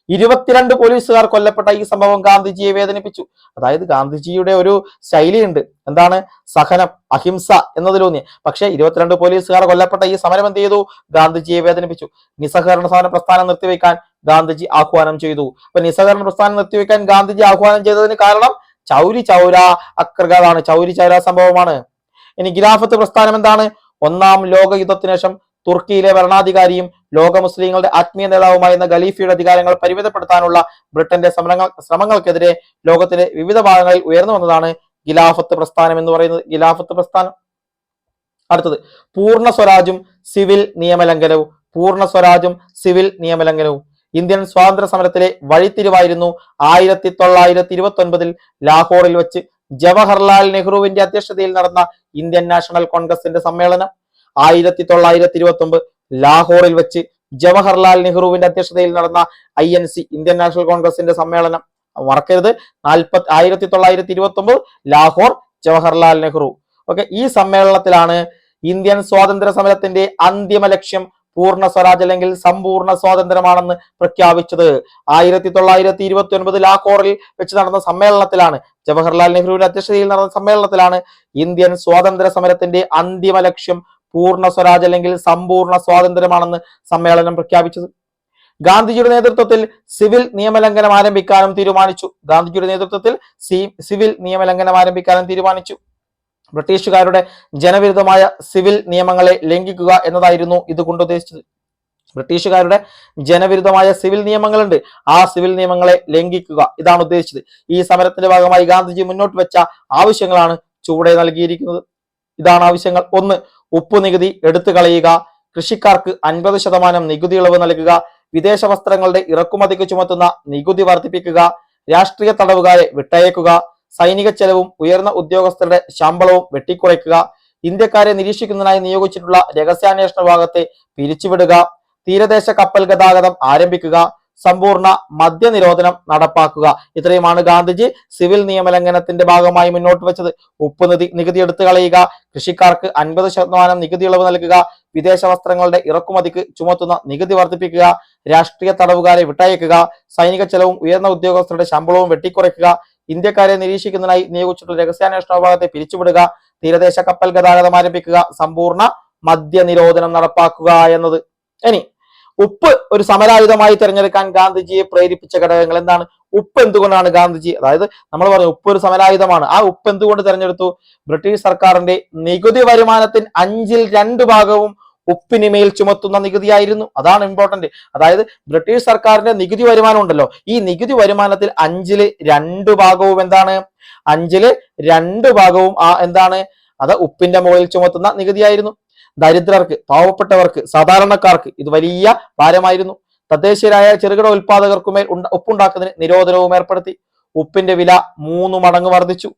S1: 22 പോലീസുകാർ കൊല്ലപ്പെട്ട ഈ സംഭവം ഗാന്ധിജിയെ വേദനിപ്പിച്ചു. അതായത് ഗാന്ധിജിയുടെ ഒരു ശൈലിയുണ്ട്, എന്താണ്? സഹനം, അഹിംസ എന്നതിലൂന്നി. പക്ഷെ 22 പോലീസുകാർ കൊല്ലപ്പെട്ട ഈ സമരം എന്ത് ചെയ്തു? ഗാന്ധിജിയെ വേദനിപ്പിച്ചു. നിസ്സഹകരണ സമര പ്രസ്ഥാനം നിർത്തിവെക്കാൻ ഗാന്ധിജി ആഹ്വാനം ചെയ്തു. അപ്പൊ നിസ്സഹകരണ പ്രസ്ഥാനം നിർത്തിവെക്കാൻ ഗാന്ധിജി ആഹ്വാനം ചെയ്തതിന് കാരണം ചൗരി ചൗര അക്രമമാണ്, ചൗരി ചൗര സംഭവമാണ്. ഇനി ഖിലാഫത്ത് പ്രസ്ഥാനം എന്താണ്? ഒന്നാം ലോക യുദ്ധത്തിന് ശേഷം തുർക്കിയിലെ ഭരണാധികാരിയും ലോക മുസ്ലിങ്ങളുടെ ആത്മീയ നേതാവുമായിരുന്ന ഖലീഫയുടെ അധികാരങ്ങൾ പരിമിതപ്പെടുത്താനുള്ള ബ്രിട്ടന്റെ ശ്രമങ്ങൾക്കെതിരെ ലോകത്തിലെ വിവിധ ഭാഗങ്ങളിൽ ഉയർന്നു വന്നതാണ് ഖിലാഫത്ത് പ്രസ്ഥാനം എന്ന് പറയുന്നത്. ഖിലാഫത്ത് പ്രസ്ഥാനം. അടുത്തത്, പൂർണ്ണ സ്വരാജും സിവിൽ നിയമലംഘനവും. ഇന്ത്യൻ സ്വാതന്ത്ര്യ സമരത്തിലെ വഴിത്തിരിവായിരുന്നു 1929 ലാഹോറിൽ വെച്ച് ജവഹർലാൽ നെഹ്റുവിന്റെ അധ്യക്ഷതയിൽ നടന്ന ഇന്ത്യൻ നാഷണൽ കോൺഗ്രസിന്റെ സമ്മേളനം. 1929 ലാഹോറിൽ വെച്ച് ജവഹർലാൽ നെഹ്റുവിന്റെ അധ്യക്ഷതയിൽ നടന്ന INC ഇന്ത്യൻ നാഷണൽ കോൺഗ്രസിന്റെ സമ്മേളനം മറക്കരുത്. 1929 ലാഹോർ, ജവഹർലാൽ നെഹ്റു. ഓക്കെ, ഈ സമ്മേളനത്തിലാണ് ഇന്ത്യൻ സ്വാതന്ത്ര്യ സമരത്തിന്റെ അന്തിമ ലക്ഷ്യം പൂർണ്ണ സ്വരാജ് അല്ലെങ്കിൽ സമ്പൂർണ്ണ സ്വാതന്ത്ര്യമാണെന്ന് പ്രഖ്യാപിച്ചത്? 1929 ലാഹോറിൽ വെച്ച് നടന്ന സമ്മേളനത്തിലാണ്, ജവഹർലാൽ നെഹ്റുവിന്റെ അധ്യക്ഷതയിൽ നടന്ന സമ്മേളനത്തിലാണ് ഇന്ത്യൻ സ്വാതന്ത്ര്യ സമരത്തിന്റെ അന്തിമ ലക്ഷ്യം പൂർണ്ണ സ്വരാജ് അല്ലെങ്കിൽ സമ്പൂർണ്ണ സ്വാതന്ത്ര്യമാണെന്ന് സമ്മേളനം പ്രഖ്യാപിച്ചത്. ഗാന്ധിജിയുടെ നേതൃത്വത്തിൽ സിവിൽ നിയമലംഘനം ആരംഭിക്കാനും തീരുമാനിച്ചു. ഗാന്ധിജിയുടെ നേതൃത്വത്തിൽ സിവിൽ നിയമലംഘനം ആരംഭിക്കാനും തീരുമാനിച്ചു. ബ്രിട്ടീഷുകാരുടെ ജനവിരുദ്ധമായ സിവിൽ നിയമങ്ങളെ ലംഘിക്കുക എന്നതായിരുന്നു ഇതുകൊണ്ട് ഉദ്ദേശിച്ചത്. ബ്രിട്ടീഷുകാരുടെ ജനവിരുദ്ധമായ സിവിൽ നിയമങ്ങളുണ്ട്, ആ സിവിൽ നിയമങ്ങളെ ലംഘിക്കുക, ഇതാണ് ഉദ്ദേശിച്ചത്. ഈ സമരത്തിന്റെ ഭാഗമായി ഗാന്ധിജി മുന്നോട്ട് വെച്ച ആവശ്യങ്ങളാണ് ചുവടെ നൽകിയിരിക്കുന്നത്. ഇതാണ് ആവശ്യങ്ങൾ. 1. ഉപ്പു നികുതി എടുത്തു കളയുക. കൃഷിക്കാർക്ക് 50% നികുതി ഇളവ് നൽകുക. വിദേശ വസ്ത്രങ്ങളുടെ ഇറക്കുമതിക്ക് ചുമത്തുന്ന നികുതി വർദ്ധിപ്പിക്കുക. രാഷ്ട്രീയ തടവുകാരെ വിട്ടയക്കുക. സൈനിക ചെലവും ഉയർന്ന ഉദ്യോഗസ്ഥരുടെ ശമ്പളവും വെട്ടിക്കുറയ്ക്കുക. ഇന്ത്യക്കാരെ നിരീക്ഷിക്കുന്നതിനായി നിയോഗിച്ചിട്ടുള്ള രഹസ്യാന്വേഷണ വിഭാഗത്തെ പിരിച്ചുവിടുക. തീരദേശ കപ്പൽ ഗതാഗതം ആരംഭിക്കുക. സമ്പൂർണ്ണ മദ്യനിരോധനം നടപ്പാക്കുക. ഇത്രയുമാണ് ഗാന്ധിജി സിവിൽ നിയമലംഘനത്തിന്റെ ഭാഗമായി മുന്നോട്ട് വെച്ചത്. ഉപ്പ് നികുതി എടുത്തു കളയുക. കൃഷിക്കാർക്ക് 50% നികുതി ഇളവ് നൽകുക. വിദേശ വസ്ത്രങ്ങളുടെ ഇറക്കുമതിക്ക് ചുമത്തുന്ന നികുതി വർദ്ധിപ്പിക്കുക. രാഷ്ട്രീയ തടവുകാരെ വിട്ടയക്കുക. സൈനിക ചെലവും ഉയർന്ന ഉദ്യോഗസ്ഥരുടെ ശമ്പളവും വെട്ടിക്കുറയ്ക്കുക. ഇന്ത്യക്കാരെ നിരീക്ഷിക്കുന്നതിനായി നിയോഗിച്ചിട്ടുള്ള രഹസ്യാന്വേഷണ വിഭാഗത്തെ പിരിച്ചുവിടുക. തീരദേശ കപ്പൽ ഗതാഗതം ആരംഭിക്കുക. സമ്പൂർണ്ണ മദ്യനിരോധനം നടപ്പാക്കുക എന്നത്. ഇനി ഉപ്പ് ഒരു സമരായുധമായി തിരഞ്ഞെടുക്കാൻ ഗാന്ധിജിയെ പ്രേരിപ്പിച്ച ഘടകങ്ങൾ എന്താണ്? ഉപ്പ് എന്തുകൊണ്ടാണ് ഗാന്ധിജി, അതായത് നമ്മൾ പറഞ്ഞു ഉപ്പ് ഒരു സമരായുധമാണ്, ആ ഉപ്പ് എന്തുകൊണ്ട് തിരഞ്ഞെടുത്തു? ബ്രിട്ടീഷ് സർക്കാരിന്റെ നികുതി വരുമാനത്തിൽ 2/5 ഭാഗവും ഉപ്പിനുമേൽ ചുമത്തുന്ന നികുതിയായിരുന്നു. അതാണ് ഇമ്പോർട്ടന്റ്. അതായത് ബ്രിട്ടീഷ് സർക്കാരിന്റെ നികുതി വരുമാനം ഉണ്ടല്ലോ, ഈ നികുതി വരുമാനത്തിൽ 2/5 ഭാഗവും എന്താണ്? 2/5 ഭാഗവും എന്താണ്? അത് ഉപ്പിന്റെ മുകളിൽ ചുമത്തുന്ന നികുതിയായിരുന്നു. ദരിദ്രർക്ക്, പാവപ്പെട്ടവർക്ക്, സാധാരണക്കാർക്ക് ഇത് വലിയ ഭാരമായിരുന്നു. തദ്ദേശീയരായ ചെറുകിട ഉൽപാദകർക്കുമേൽ ഉപ്പുണ്ടാക്കുന്നതിന് നിരോധനവും ഏർപ്പെടുത്തി. ഉപ്പിന്റെ വില 3 മടങ്ങ് വർദ്ധിച്ചു.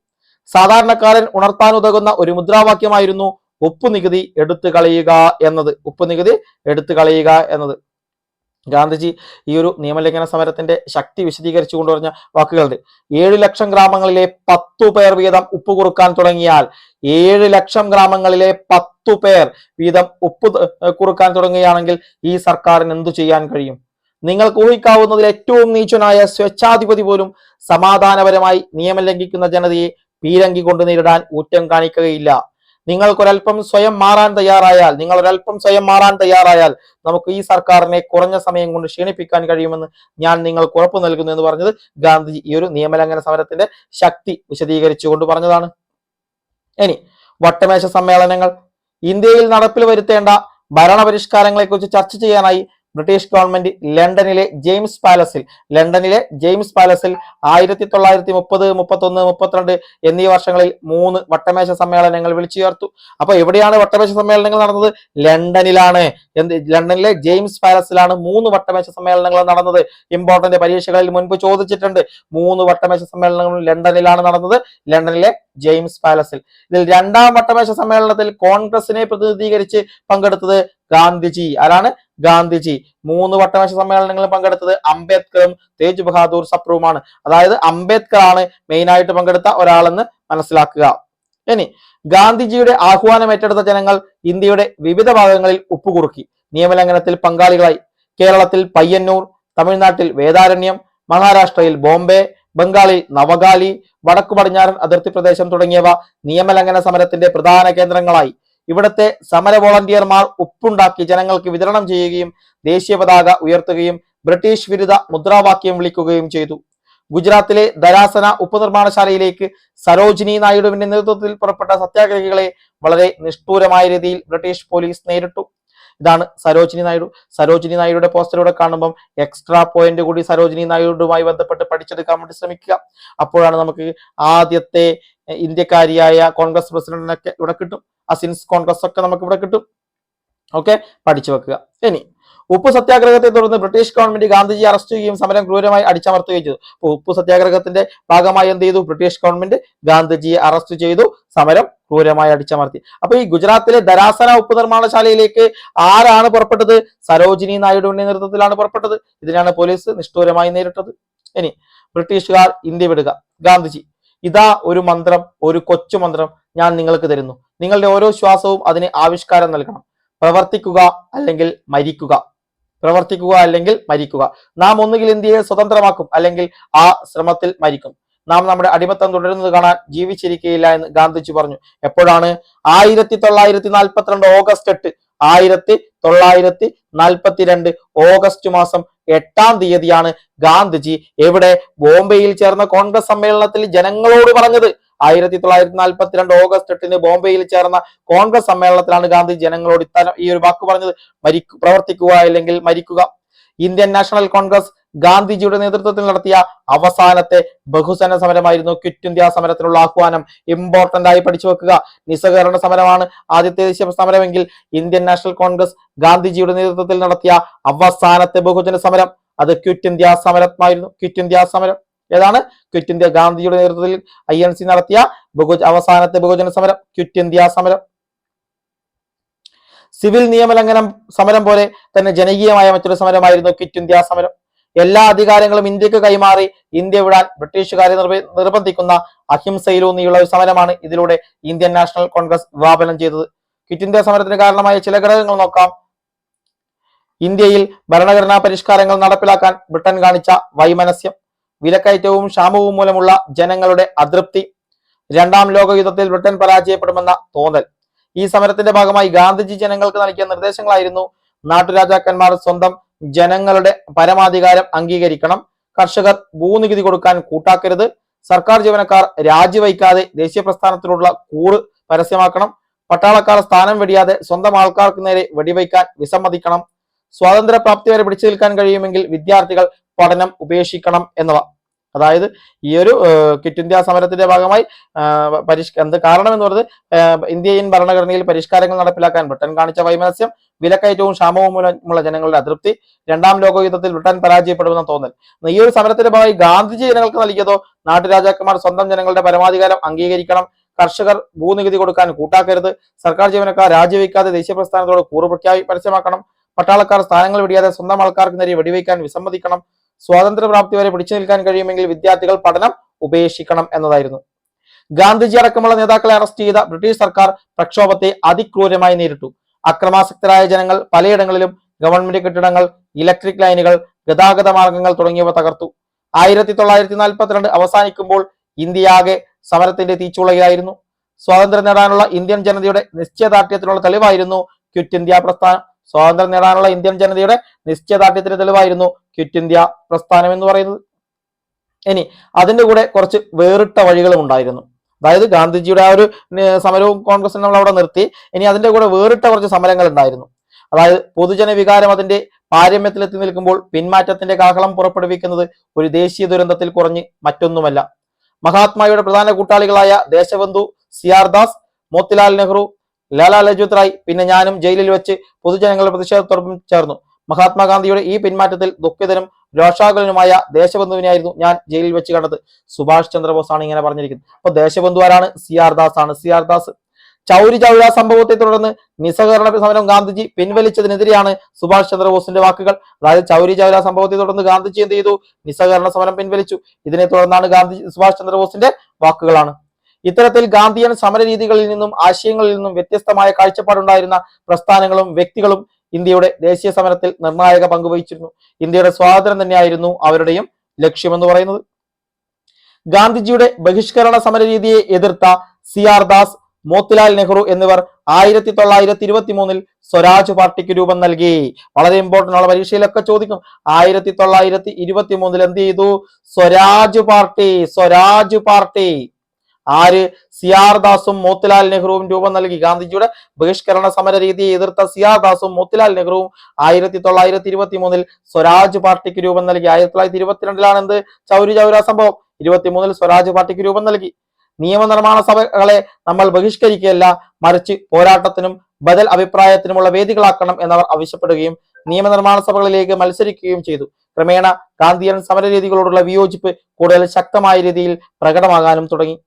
S1: സാധാരണക്കാരൻ ഉണർത്താനുതകുന്ന ഒരു മുദ്രാവാക്യമായിരുന്നു ഉപ്പ് നികുതി എടുത്തു കളയുക എന്നത്. ഉപ്പ് നികുതി എടുത്തു കളയുക എന്നത്. ഗാന്ധിജി ഈ ഒരു നിയമലംഘന സമരത്തിന്റെ ശക്തി വിശദീകരിച്ചു കൊണ്ടുവരുന്ന വാക്കുകളുണ്ട്. 7 ലക്ഷം ഗ്രാമങ്ങളിലെ 10 പേർ വീതം ഉപ്പ് കുറുക്കാൻ തുടങ്ങിയാൽ 7 ലക്ഷം ഗ്രാമങ്ങളിലെ 10 പേർ വീതം ഉപ്പ് കുറുക്കാൻ തുടങ്ങുകയാണെങ്കിൽ ഈ സർക്കാരിന് എന്തു ചെയ്യാൻ കഴിയും? നിങ്ങൾക്ക് ഊഹിക്കാവുന്നതിൽ ഏറ്റവും നീചനായ സ്വേച്ഛാധിപതി പോലും സമാധാനപരമായി നിയമം ലംഘിക്കുന്ന ജനതയെ പീരങ്കി കൊണ്ട് നേരിടാൻ ഊറ്റം കാണിക്കുകയില്ല. നിങ്ങളൊരൽപ്പം സ്വയം മാറാൻ തയ്യാറായാൽ നമുക്ക് ഈ സർക്കാരിനെ കുറഞ്ഞ സമയം കൊണ്ട് ക്ഷീണിപ്പിക്കാൻ കഴിയുമെന്ന് ഞാൻ നിങ്ങൾക്ക് ഉറപ്പു നൽകുന്നു എന്ന് പറഞ്ഞത് ഗാന്ധിജി ഈ ഒരു നിയമലംഘന സമരത്തിന്റെ ശക്തി വിശദീകരിച്ചുകൊണ്ട് പറഞ്ഞതാണ്. ഇനി വട്ടമേശ സമ്മേളനങ്ങൾ. ഇന്ത്യയിൽ നടപ്പിൽ വരുത്തേണ്ട ഭരണപരിഷ്കാരങ്ങളെ കുറിച്ച് ചർച്ച ചെയ്യാനായി ബ്രിട്ടീഷ് ഗവൺമെന്റ് ലണ്ടനിലെ ജെയിംസ് പാലസിൽ 1930, 31, 32 എന്നീ വർഷങ്ങളിൽ 3 വട്ടമേശ സമ്മേളനങ്ങൾ വിളിച്ചു ചേർത്തു. അപ്പൊ എവിടെയാണ് വട്ടമേശ സമ്മേളനങ്ങൾ നടന്നത്? ലണ്ടനിലാണ്. ലണ്ടനിലെ ജെയിംസ് പാലസിലാണ് 3 വട്ടമേശ സമ്മേളനങ്ങൾ നടന്നത്. ഇമ്പോർട്ടന്റ് പരീക്ഷകളിൽ മുൻപ് ചോദിച്ചിട്ടുണ്ട്. 3 വട്ടമേശ സമ്മേളനങ്ങൾ ലണ്ടനിലാണ് നടന്നത്, ലണ്ടനിലെ ജെയിംസ് പാലസിൽ. ഇതിൽ 2ാം വട്ടമേശ സമ്മേളനത്തിൽ കോൺഗ്രസിനെ പ്രതിനിധീകരിച്ച് പങ്കെടുത്തത് ഗാന്ധിജി. ആരാണ്? ഗാന്ധിജി. 3 വട്ടമേശ സമ്മേളനങ്ങളിൽ പങ്കെടുത്തത് അംബേദ്കറും തേജ് ബഹാദൂർ സപ്രുവുമാണ്. അതായത് അംബേദ്കർ ആണ് മെയിൻ ആയിട്ട് പങ്കെടുത്ത ഒരാളെന്ന് മനസ്സിലാക്കുക. ഇനി ഗാന്ധിജിയുടെ ആഹ്വാനം ഏറ്റെടുത്ത ജനങ്ങൾ ഇന്ത്യയുടെ വിവിധ ഭാഗങ്ങളിൽ ഉപ്പുകുറുക്കി നിയമലംഘനത്തിൽ പങ്കാളികളായി. കേരളത്തിൽ പയ്യന്നൂർ, തമിഴ്നാട്ടിൽ വേദാരണ്യം, മഹാരാഷ്ട്രയിൽ ബോംബെ, ബംഗാളിൽ നവഗാലി, വടക്കു പടിഞ്ഞാറൻ അതിർത്തി പ്രദേശം തുടങ്ങിയവ നിയമലംഘന സമരത്തിന്റെ പ്രധാന കേന്ദ്രങ്ങളായി. ഇവിടുത്തെ സമര വോളണ്ടിയർമാർ ഉപ്പുണ്ടാക്കി ജനങ്ങൾക്ക് വിതരണം ചെയ്യുകയും ദേശീയ പതാക ഉയർത്തുകയും ബ്രിട്ടീഷ് വിരുദ്ധ മുദ്രാവാക്യം വിളിക്കുകയും ചെയ്തു. ഗുജറാത്തിലെ ധരാസന ഉപ്പ് നിർമ്മാണശാലയിലേക്ക് സരോജിനി നായിഡുവിന്റെ നേതൃത്വത്തിൽ പുറപ്പെട്ട സത്യാഗ്രഹികളെ വളരെ നിഷ്ഠൂരമായ രീതിയിൽ ബ്രിട്ടീഷ് പോലീസ് നേരിട്ടു. ഇതാണ് സരോജിനി നായിഡു. സരോജിനി നായിഡുയുടെ പോസ്റ്ററിലൂടെ കാണുമ്പം എക്സ്ട്രാ പോയിന്റ് കൂടി സരോജിനി നായിഡുവുമായി ബന്ധപ്പെട്ട് പഠിച്ചെടുക്കാൻ വേണ്ടി ശ്രമിക്കുക. അപ്പോഴാണ് നമുക്ക് ആദ്യത്തെ ഇന്ത്യക്കാരിയായ കോൺഗ്രസ് പ്രസിഡന്റിനൊക്കെ ഇവിടെ കിട്ടും. അസിൻസ് കോൺഗ്രസ് ഒക്കെ നമുക്ക് ഇവിടെ കിട്ടും. ഓക്കെ, പഠിച്ചു വെക്കുക. ഇനി ഉപ്പു സത്യാഗ്രഹത്തെ തുടർന്ന് ബ്രിട്ടീഷ് ഗവൺമെന്റ് ഗാന്ധിജിയെ അറസ്റ്റ് ചെയ്യുകയും സമരം ക്രൂരമായി അടിച്ചമർത്തുകയും ചെയ്തു. ഉപ്പു സത്യാഗ്രഹത്തിന്റെ ഭാഗമായി എന്ത് ചെയ്തു? ബ്രിട്ടീഷ് ഗവൺമെന്റ് ഗാന്ധിജിയെ അറസ്റ്റ് ചെയ്തു, സമരം ക്രൂരമായി അടിച്ചമർത്തി. അപ്പൊ ഈ ഗുജറാത്തിലെ ധരാസന ഉപ്പ് നിർമ്മാണശാലയിലേക്ക് ആരാണ് പുറപ്പെട്ടത്? സരോജിനി നായിഡുവിന്റെ നേതൃത്വത്തിലാണ് പുറപ്പെട്ടത്. ഇതിനാണ് പോലീസ് നിഷ്ഠൂരമായി നേരിട്ടത്. ഇനി ബ്രിട്ടീഷുകാർ ഇന്ത്യ വിടുക. ഗാന്ധിജി: ഇതാ ഒരു മന്ത്രം, ഒരു കൊച്ചു മന്ത്രം ഞാൻ നിങ്ങൾക്ക് തരുന്നു. നിങ്ങളുടെ ഓരോ ശ്വാസവും അതിന് ആവിഷ്കാരം നൽകണം. പ്രവർത്തിക്കുക അല്ലെങ്കിൽ മരിക്കുക. പ്രവർത്തിക്കുക അല്ലെങ്കിൽ മരിക്കുക. നാം ഒന്നുകിൽ ഇന്ത്യയെ സ്വതന്ത്രമാക്കും അല്ലെങ്കിൽ ആ ശ്രമത്തിൽ മരിക്കും. നാം നമ്മുടെ അടിമത്തം തുടരുന്നത് കാണാൻ ജീവിച്ചിരിക്കുകയില്ല എന്ന് ഗാന്ധിജി പറഞ്ഞു. എപ്പോഴാണ്? 1942 ഓഗസ്റ്റ് 8. 1942 ഓഗസ്റ്റ് മാസം 8-ാം തീയതിയാണ് ഗാന്ധിജി എവിടെ? ബോംബെയിൽ ചേർന്ന കോൺഗ്രസ് സമ്മേളനത്തിൽ ജനങ്ങളോട് പറഞ്ഞത്. 1942 ഓഗസ്റ്റ് 8 ബോംബെയിൽ ചേർന്ന കോൺഗ്രസ് സമ്മേളനത്തിലാണ് ഗാന്ധി ജനങ്ങളോട് ഈ ഒരു വാക്ക് പറഞ്ഞത്. പ്രവർത്തിക്കുക അല്ലെങ്കിൽ മരിക്കുക. ഇന്ത്യൻ നാഷണൽ കോൺഗ്രസ് ഗാന്ധിജിയുടെ നേതൃത്വത്തിൽ നടത്തിയ അവസാനത്തെ ബഹുജന സമരമായിരുന്നു ക്വിറ്റ് ഇന്ത്യ സമരത്തിനുള്ള ആഹ്വാനം. ഇമ്പോർട്ടന്റ് ആയി പഠിച്ചു വെക്കുക. നിസ്സഹകരണ സമരമാണ് ആദ്യത്തെ ദേശീയ സമരമെങ്കിൽ ഇന്ത്യൻ നാഷണൽ കോൺഗ്രസ് ഗാന്ധിജിയുടെ നേതൃത്വത്തിൽ നടത്തിയ അവസാനത്തെ ബഹുജന സമരം അത് ക്വിറ്റ് ഇന്ത്യ സമരമായിരുന്നു. ക്വിറ്റ് ഇന്ത്യ സമരം ഏതാണ്? Quit India. ഗാന്ധിജിയുടെ നേതൃത്വത്തിൽ INC നടത്തിയ അവസാനത്തെ ബഹുജന സമരം ക്വിറ്റ് ഇന്ത്യ സമരം. സിവിൽ നിയമലംഘനം സമരം പോലെ തന്നെ ജനകീയമായ മറ്റൊരു സമരമായിരുന്നു ക്വിറ്റ് ഇന്ത്യ സമരം. എല്ലാ അധികാരങ്ങളും ഇന്ത്യക്ക് കൈമാറി ഇന്ത്യ വിടാൻ ബ്രിട്ടീഷുകാരെ നിർബന്ധിക്കുന്ന അഹിംസയിലൂന്നിയുള്ള ഒരു സമരമാണ് ഇതിലൂടെ ഇന്ത്യൻ നാഷണൽ കോൺഗ്രസ് വിഭാവനം ചെയ്തത്. ക്വിറ്റ് ഇന്ത്യ സമരത്തിന് കാരണമായ ചില ഘടകങ്ങൾ നോക്കാം. ഇന്ത്യയിൽ ഭരണഘടനാ പരിഷ്കാരങ്ങൾ നടപ്പിലാക്കാൻ ബ്രിട്ടൻ കാണിച്ച വൈമനസ്യം, വിലക്കയറ്റവും ക്ഷാമവും മൂലമുള്ള ജനങ്ങളുടെ അതൃപ്തി, രണ്ടാം ലോക യുദ്ധത്തിൽ ബ്രിട്ടൻ പരാജയപ്പെടുമെന്ന തോന്നൽ. ഈ സമരത്തിന്റെ ഭാഗമായി ഗാന്ധിജി ജനങ്ങൾക്ക് നൽകിയ നിർദ്ദേശങ്ങളായിരുന്നു: നാട്ടുരാജാക്കന്മാർ സ്വന്തം ജനങ്ങളുടെ പരമാധികാരം അംഗീകരിക്കണം, കർഷകർ ഭൂനികുതി കൊടുക്കാൻ കൂട്ടാക്കരുത്, സർക്കാർ ജീവനക്കാർ രാജിവയ്ക്കാതെ ദേശീയ പ്രസ്ഥാനത്തിലുള്ള കൂറ് പരസ്യമാക്കണം, പട്ടാളക്കാർ സ്ഥാനം വെടിയാതെ സ്വന്തം ആൾക്കാർക്ക് നേരെ വെടിവയ്ക്കാൻ വിസമ്മതിക്കണം, സ്വാതന്ത്ര്യ പ്രാപ്തി വരെ പിടിച്ചു നിൽക്കാൻ കഴിയുമെങ്കിൽ വിദ്യാർത്ഥികൾ പഠനം ഉപേക്ഷിക്കണം എന്നിവ. അതായത് ഈ ഒരു ക്വിറ്റ് ഇന്ത്യ സമരത്തിന്റെ ഭാഗമായി എന്ത് കാരണം എന്ന് പറയുന്നത് ഇന്ത്യൻ ഭരണഘടനയിൽ പരിഷ്കാരങ്ങൾ നടപ്പിലാക്കാൻ ബ്രിട്ടൻ കാണിച്ച വൈമനസ്യം, വിലക്കയറ്റവും ക്ഷാമവും മൂലമുള്ള ജനങ്ങളുടെ അതൃപ്തി, രണ്ടാം ലോക യുദ്ധത്തിൽ ബ്രിട്ടൻ പരാജയപ്പെടുമെന്ന തോന്നൽ. ഈ ഒരു സമരത്തിന്റെ ഭാഗമായി ഗാന്ധിജി ജനങ്ങൾക്ക് നൽകിയതോ നാട്ടുരാജാക്കന്മാർ സ്വന്തം ജനങ്ങളുടെ പരമാധികാരം അംഗീകരിക്കണം, കർഷകർ ഭൂനികുതി കൊടുക്കാൻ കൂട്ടാക്കരുത്, സർക്കാർ ജീവനക്കാർ രാജിവെക്കാതെ ദേശീയ പ്രസ്ഥാനത്തോട് കൂറുപ്രഖ്യാപി പരസ്യമാക്കണം, പട്ടാളക്കാർ സ്ഥാനങ്ങൾ വെടിയാതെ സ്വന്തം ആൾക്കാർക്ക് നേരെ വെടിവെക്കാൻ വിസമ്മതിക്കണം, സ്വാതന്ത്ര്യ പ്രാപ്തി വരെ പിടിച്ചു നിൽക്കാൻ കഴിയുമെങ്കിൽ വിദ്യാർത്ഥികൾ പഠനം ഉപേക്ഷിക്കണം എന്നതായിരുന്നു. ഗാന്ധിജി അടക്കമുള്ള നേതാക്കളെ അറസ്റ്റ് ചെയ്ത ബ്രിട്ടീഷ് സർക്കാർ പ്രക്ഷോഭത്തെ അതിക്രൂരമായി നേരിട്ടു. അക്രമാസക്തരായ ജനങ്ങൾ പലയിടങ്ങളിലും ഗവൺമെന്റ് കെട്ടിടങ്ങൾ, ഇലക്ട്രിക് ലൈനുകൾ, ഗതാഗത മാർഗങ്ങൾ തുടങ്ങിയവ തകർത്തു. 1942 അവസാനിക്കുമ്പോൾ ഇന്ത്യയാകെ സമരത്തിന്റെ തീച്ചുളയിലായിരുന്നു. സ്വാതന്ത്ര്യം നേടാനുള്ള ഇന്ത്യൻ ജനതയുടെ നിശ്ചയദാർഢ്യത്തിനുള്ള തെളിവായിരുന്നു ക്വിറ്റ് ഇന്ത്യ പ്രസ്ഥാനം. സ്വാതന്ത്ര്യം നേടാനുള്ള ഇന്ത്യൻ ജനതയുടെ നിശ്ചയദാർഢ്യത്തിന് തെളിവായിരുന്നു ക്വിറ്റ് ഇന്ത്യ പ്രസ്ഥാനം എന്ന് പറയുന്നത്. ഇനി അതിന്റെ കൂടെ കുറച്ച് വേറിട്ട വഴികളും ഉണ്ടായിരുന്നു. അതായത് ഗാന്ധിജിയുടെ ആ ഒരു സമരവും കോൺഗ്രസും നമ്മൾ അവിടെ നിർത്തി. ഇനി അതിന്റെ കൂടെ വേറിട്ട കുറച്ച് സമരങ്ങൾ ഉണ്ടായിരുന്നു. അതായത് പൊതുജന വികാരം അതിന്റെ പാരമ്യത്തിലെത്തി നിൽക്കുമ്പോൾ പിന്മാറ്റത്തിന്റെ കാഹളം പുറപ്പെടുവിക്കുന്നത് ഒരു ദേശീയ ദുരന്തത്തിൽ കുറഞ്ഞ് മറ്റൊന്നുമല്ല. മഹാത്മായുടെ പ്രധാന കൂട്ടാളികളായ ദേശബന്ധു CR ദാസ്, മോത്തിലാൽ നെഹ്റു, ലാലാ ലജ്പത് റായ്, പിന്നെ ഞാനും ജയിലിൽ വെച്ച് പൊതുജനങ്ങളുടെ പ്രതിഷേധത്തോടൊപ്പം ചേർന്നു. മഹാത്മാഗാന്ധിയുടെ ഈ പിന്മാറ്റത്തിൽ ദുഃഖിതനും രോഷാകുലനുമായ ദേശബന്ധുവിനെയായിരുന്നു ഞാൻ ജയിലിൽ വെച്ച് കണ്ടത്. സുഭാഷ് ചന്ദ്രബോസ് ആണ് ഇങ്ങനെ പറഞ്ഞിരിക്കുന്നത്. അപ്പൊ ദേശബന്ധു ആരാണ്? CR ദാസ് ആണ്. CR ദാസ്. ചൗരി ചൗര സംഭവത്തെ തുടർന്ന് നിസ്സഹകരണ സമരം ഗാന്ധിജി പിൻവലിച്ചതിനെതിരെയാണ് സുഭാഷ് ചന്ദ്രബോസിന്റെ വാക്കുകൾ. അതായത് ചൗരി ചൗര സംഭവത്തെ തുടർന്ന് ഗാന്ധിജി എന്ത് ചെയ്തു? നിസ്സഹകരണ സമരം പിൻവലിച്ചു. ഇതിനെ തുടർന്നാണ് സുഭാഷ് ചന്ദ്രബോസിന്റെ വാക്കുകളാണ്. ഇത്തരത്തിൽ ഗാന്ധിയൻ സമരരീതികളിൽ നിന്നും ആശയങ്ങളിൽ നിന്നും വ്യത്യസ്തമായ കാഴ്ചപ്പാടുണ്ടായിരുന്ന പ്രസ്ഥാനങ്ങളും വ്യക്തികളും ഇന്ത്യയുടെ ദേശീയ സമരത്തിൽ നിർണായക പങ്കുവഹിച്ചിരുന്നു. ഇന്ത്യയുടെ സ്വാതന്ത്ര്യം തന്നെയായിരുന്നു അവരുടെയും ലക്ഷ്യമെന്ന് പറയുന്നത്. ഗാന്ധിജിയുടെ ബഹിഷ്കരണ സമരരീതിയെ എതിർത്ത CR ദാസ്, മോത്തിലാൽ നെഹ്റു എന്നിവർ 1923 സ്വരാജ് പാർട്ടിക്ക് രൂപം നൽകി. വളരെ ഇമ്പോർട്ടന്റ് ആണ്, പരീക്ഷയിലൊക്കെ ചോദിക്കും. 1923 എന്ത് ചെയ്തു? സ്വരാജ് പാർട്ടി. ആര്? CR ദാസും മോത്തിലാൽ നെഹ്റുവും രൂപം നൽകി. ഗാന്ധിജിയുടെ ബഹിഷ്കരണ സമര രീതിയെ എതിർത്ത CR ദാസും മോത്തിലാൽ നെഹ്റുവും 1923 സ്വരാജ് പാർട്ടിക്ക് രൂപം നൽകി. 1922 എന്ത്? ചൗരി ചൗര സംഭവം. 23 സ്വരാജ് പാർട്ടിക്ക് രൂപം നൽകി. നിയമനിർമ്മാണ സഭകളെ നമ്മൾ ബഹിഷ്കരിക്കുകയല്ല, മറിച്ച് പോരാട്ടത്തിനും ബദൽ അഭിപ്രായത്തിനുമുള്ള വേദികളാക്കണം എന്നവർ ആവശ്യപ്പെടുകയും നിയമനിർമ്മാണ സഭകളിലേക്ക് മത്സരിക്കുകയും ചെയ്തു. ക്രമേണ ഗാന്ധിയൻ സമരരീതികളോടുള്ള വിയോജിപ്പ് കൂടുതൽ ശക്തമായ രീതിയിൽ പ്രകടമാകാനും തുടങ്ങി.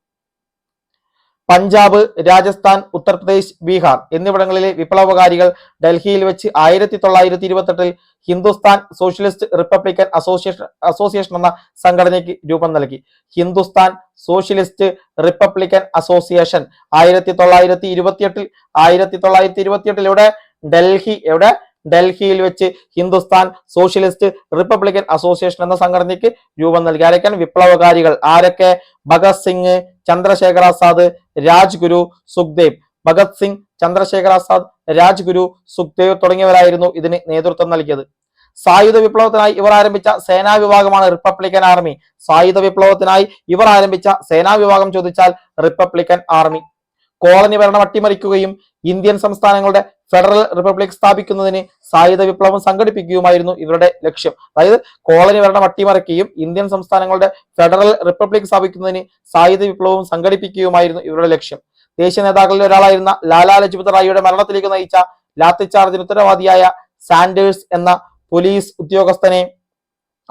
S1: പഞ്ചാബ്, രാജസ്ഥാൻ, ഉത്തർപ്രദേശ്, ബീഹാർ എന്നിവിടങ്ങളിലെ വിപ്ലവകാരികൾ ഡൽഹിയിൽ വെച്ച് 1928 ഹിന്ദുസ്ഥാൻ സോഷ്യലിസ്റ്റ് റിപ്പബ്ലിക്കൻ അസോസിയേഷൻ എന്ന സംഘടനയ്ക്ക് രൂപം നൽകി. ഹിന്ദുസ്ഥാൻ സോഷ്യലിസ്റ്റ് റിപ്പബ്ലിക്കൻ അസോസിയേഷൻ 1928 ഇവിടെ ഡൽഹി എവിടെ ഡൽഹിയിൽ വെച്ച് ഹിന്ദുസ്ഥാൻ സോഷ്യലിസ്റ്റ് റിപ്പബ്ലിക്കൻ അസോസിയേഷൻ എന്ന സംഘടനയ്ക്ക് രൂപം നൽകി. ആരൊക്കെയാണ് വിപ്ലവകാരികൾ? ആരൊക്കെ? ഭഗത് സിംഗ്, ചന്ദ്രശേഖർ ആസാദ്, രാജ്ഗുരു, സുഖ്ദേവ്. ഭഗത് സിംഗ്, ചന്ദ്രശേഖർ ആസാദ്, രാജ്ഗുരു, സുഖ്ദേവ് തുടങ്ങിയവരായിരുന്നു ഇതിന് നേതൃത്വം നൽകിയത്. സായുധ വിപ്ലവത്തിനായി ഇവർ ആരംഭിച്ച സേനാ വിഭാഗമാണ് റിപ്പബ്ലിക്കൻ ആർമി. സായുധ വിപ്ലവത്തിനായി ഇവർ ആരംഭിച്ച സേനാ വിഭാഗം ചോദിച്ചാൽ റിപ്പബ്ലിക്കൻ ആർമി. കോളനി ഭരണം അട്ടിമറിക്കുകയും ഇന്ത്യൻ സംസ്ഥാനങ്ങളുടെ ഫെഡറൽ റിപ്പബ്ലിക് സ്ഥാപിക്കുന്നതിന് സായുധ വിപ്ലവം സംഘടിപ്പിക്കുകയുമായിരുന്നു ഇവരുടെ ലക്ഷ്യം. അതായത് കോളനി ഭരണം അട്ടിമറിക്കുകയും ഇന്ത്യൻ സംസ്ഥാനങ്ങളുടെ ഫെഡറൽ റിപ്പബ്ലിക് സ്ഥാപിക്കുന്നതിന് സായുധ വിപ്ലവം സംഘടിപ്പിക്കുകയുമായിരുന്നു ഇവരുടെ ലക്ഷ്യം. ദേശീയ നേതാക്കളിൽ ഒരാളായിരുന്ന ലാലാ ലജ്പത് റായിയുടെ മരണത്തിലേക്ക് നയിച്ച ലാത്തിച്ചാർജിന് ഉത്തരവാദിയായ സാൻഡേഴ്സ് എന്ന പോലീസ് ഉദ്യോഗസ്ഥനെ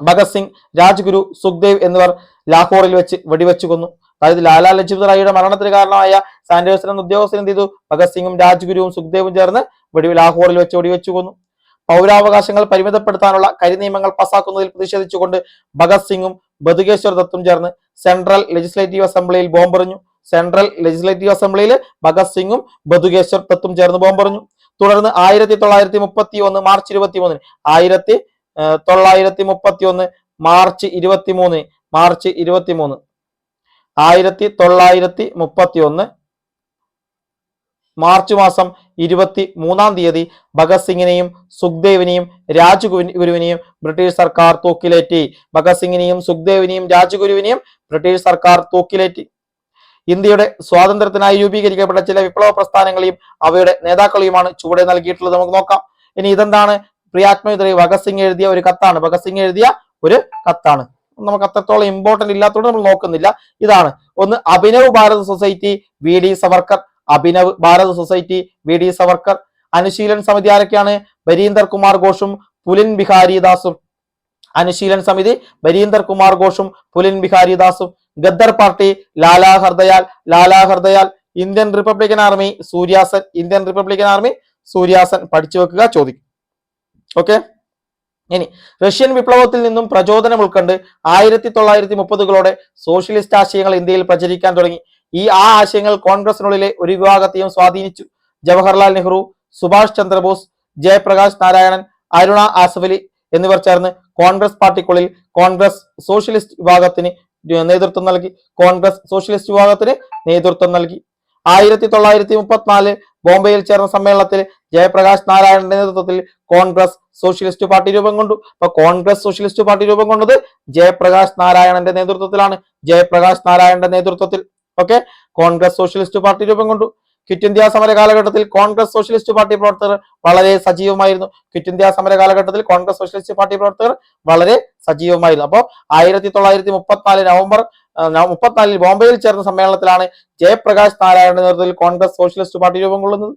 S1: ഭഗത് സിംഗ്, രാജ്ഗുരു, സുഖ്ദേവ് എന്നിവർ ലാഹോറിൽ വെച്ച് വെടിവെച്ചു കൊന്നു. അതായത് ലാലാ ലജ്പത് റായിയുടെ മരണത്തിന് കാരണമായ സാൻഡേഴ്സ് എന്ന ഉദ്യോഗസ്ഥൻ എന്ത് ചെയ്തു? ഭഗത് സിംഗും രാജ്ഗുരുവും സുഖ്ദേവും ചേർന്ന് ലാഹോറിൽ വെച്ച് വെടിവെച്ചു കൊന്നു. പൗരാവകാശങ്ങൾ പരിമിതപ്പെടുത്താനുള്ള കരിനിയമങ്ങൾ പാസാക്കുന്നതിൽ പ്രതിഷേധിച്ചുകൊണ്ട് ഭഗത് സിംഗും ബതുകേശ്വർ ദത്തും ചേർന്ന് സെൻട്രൽ ലെജിസ്ലേറ്റീവ് അസംബ്ലിയിൽ ബോംബെറിഞ്ഞു. സെൻട്രൽ ലെജിസ്ലേറ്റീവ് അസംബ്ലിയിൽ ഭഗത് സിംഗും ബതുകേശ്വർ ദത്തും ചേർന്ന് ബോംബെറിഞ്ഞു. തുടർന്ന് 1931 മാർച്ച് 23 1931 മാർച്ച് 23 1931 മാർച്ച് മാസം 23 തീയതി ഭഗത് സിംഗിനെയും സുഖ്ദേവിനെയും രാജ്ഗുരുവിനെയും ബ്രിട്ടീഷ് സർക്കാർ തൂക്കിലേറ്റി. ഭഗത് സിംഗിനെയും സുഖ്ദേവിനെയും രാജ്ഗുരുവിനെയും ബ്രിട്ടീഷ് സർക്കാർ തൂക്കിലേറ്റി. ഇന്ത്യയുടെ സ്വാതന്ത്ര്യത്തിനായി രൂപീകരിക്കപ്പെട്ട ചില വിപ്ലവ പ്രസ്ഥാനങ്ങളെയും അവയുടെ നേതാക്കളെയുമാണ് ചുവടെ നൽകിയിട്ടുള്ളത്. നമുക്ക് നോക്കാം. ഇനി ഇതെന്താണ്? പ്രിയാത്മമിത്രി ഭഗത് സിംഗ് എഴുതിയ ഒരു കത്താണ്. ഭഗത് സിംഗ് എഴുതിയ ഒരു കത്താണ്. നമുക്ക് അത്രത്തോളം ഇമ്പോർട്ടന്റ് ഇല്ലാത്തതുകൊണ്ട് നമ്മൾ നോക്കുന്നില്ല. ഇതാണ് ഒന്ന്. Abhinav Bharat society, VD Savarkar. Abhinav Bharat society, VD Savarkar. Anushilan സമിതി ആരൊക്കെയാണ്? ബരീന്ദർ കുമാർ ഘോഷും പുലിൻ ബിഹാരി ദാസും. അനുശീലൻ സമിതി ബരീന്ദർ കുമാർ ഘോഷും പുലിൻ ബിഹാരി ദാസും. Ghadar party Lala Hardayal. Indian Republican army Surya Sen. Indian Republican army Surya Sen. പഠിച്ചു വെക്കുക, ചോദിക്കും. ഓക്കെ. ഇനി റഷ്യൻ വിപ്ലവത്തിൽ നിന്നും പ്രചോദനം ഉൾക്കൊണ്ട് 1930കളോടെ സോഷ്യലിസ്റ്റ് ആശയങ്ങൾ ഇന്ത്യയിൽ പ്രചരിക്കാൻ തുടങ്ങി. ആ ആശയങ്ങൾ കോൺഗ്രസിനുള്ളിലെ ഒരു വിഭാഗത്തെയും സ്വാധീനിച്ചു. ജവഹർലാൽ നെഹ്റു, സുഭാഷ് ചന്ദ്രബോസ്, ജയപ്രകാശ് നാരായണൻ, അരുണ ആസഫ് എന്നിവർ ചേർന്ന് കോൺഗ്രസ് പാർട്ടിക്കുള്ളിൽ കോൺഗ്രസ് സോഷ്യലിസ്റ്റ് വിഭാഗത്തിന് നേതൃത്വം നൽകി. 1934 ബോംബെയിൽ ചേർന്ന സമ്മേളനത്തിൽ ജയപ്രകാശ് നാരായണന്റെ നേതൃത്വത്തിൽ കോൺഗ്രസ് സോഷ്യലിസ്റ്റ് പാർട്ടി രൂപം കൊണ്ടു. അപ്പൊ കോൺഗ്രസ് സോഷ്യലിസ്റ്റ് പാർട്ടി രൂപം കൊണ്ടത് ജയപ്രകാശ് നാരായണന്റെ നേതൃത്വത്തിലാണ്. ഓക്കെ. കോൺഗ്രസ് സോഷ്യലിസ്റ്റ് പാർട്ടി രൂപം കൊണ്ടു. ക്വിറ്റ് ഇന്ത്യ സമര കാലഘട്ടത്തിൽ കോൺഗ്രസ് സോഷ്യലിസ്റ്റ് പാർട്ടി പ്രവർത്തകർ വളരെ സജീവമായിരുന്നു. അപ്പോൾ 1934 നവംബർ 34 ബോംബെയിൽ ചേർന്ന സമ്മേളനത്തിലാണ് ജയപ്രകാശ് നാരായണന്റെ നേതൃത്വത്തിൽ കോൺഗ്രസ് സോഷ്യലിസ്റ്റ് പാർട്ടി രൂപം കൊള്ളുന്നത്.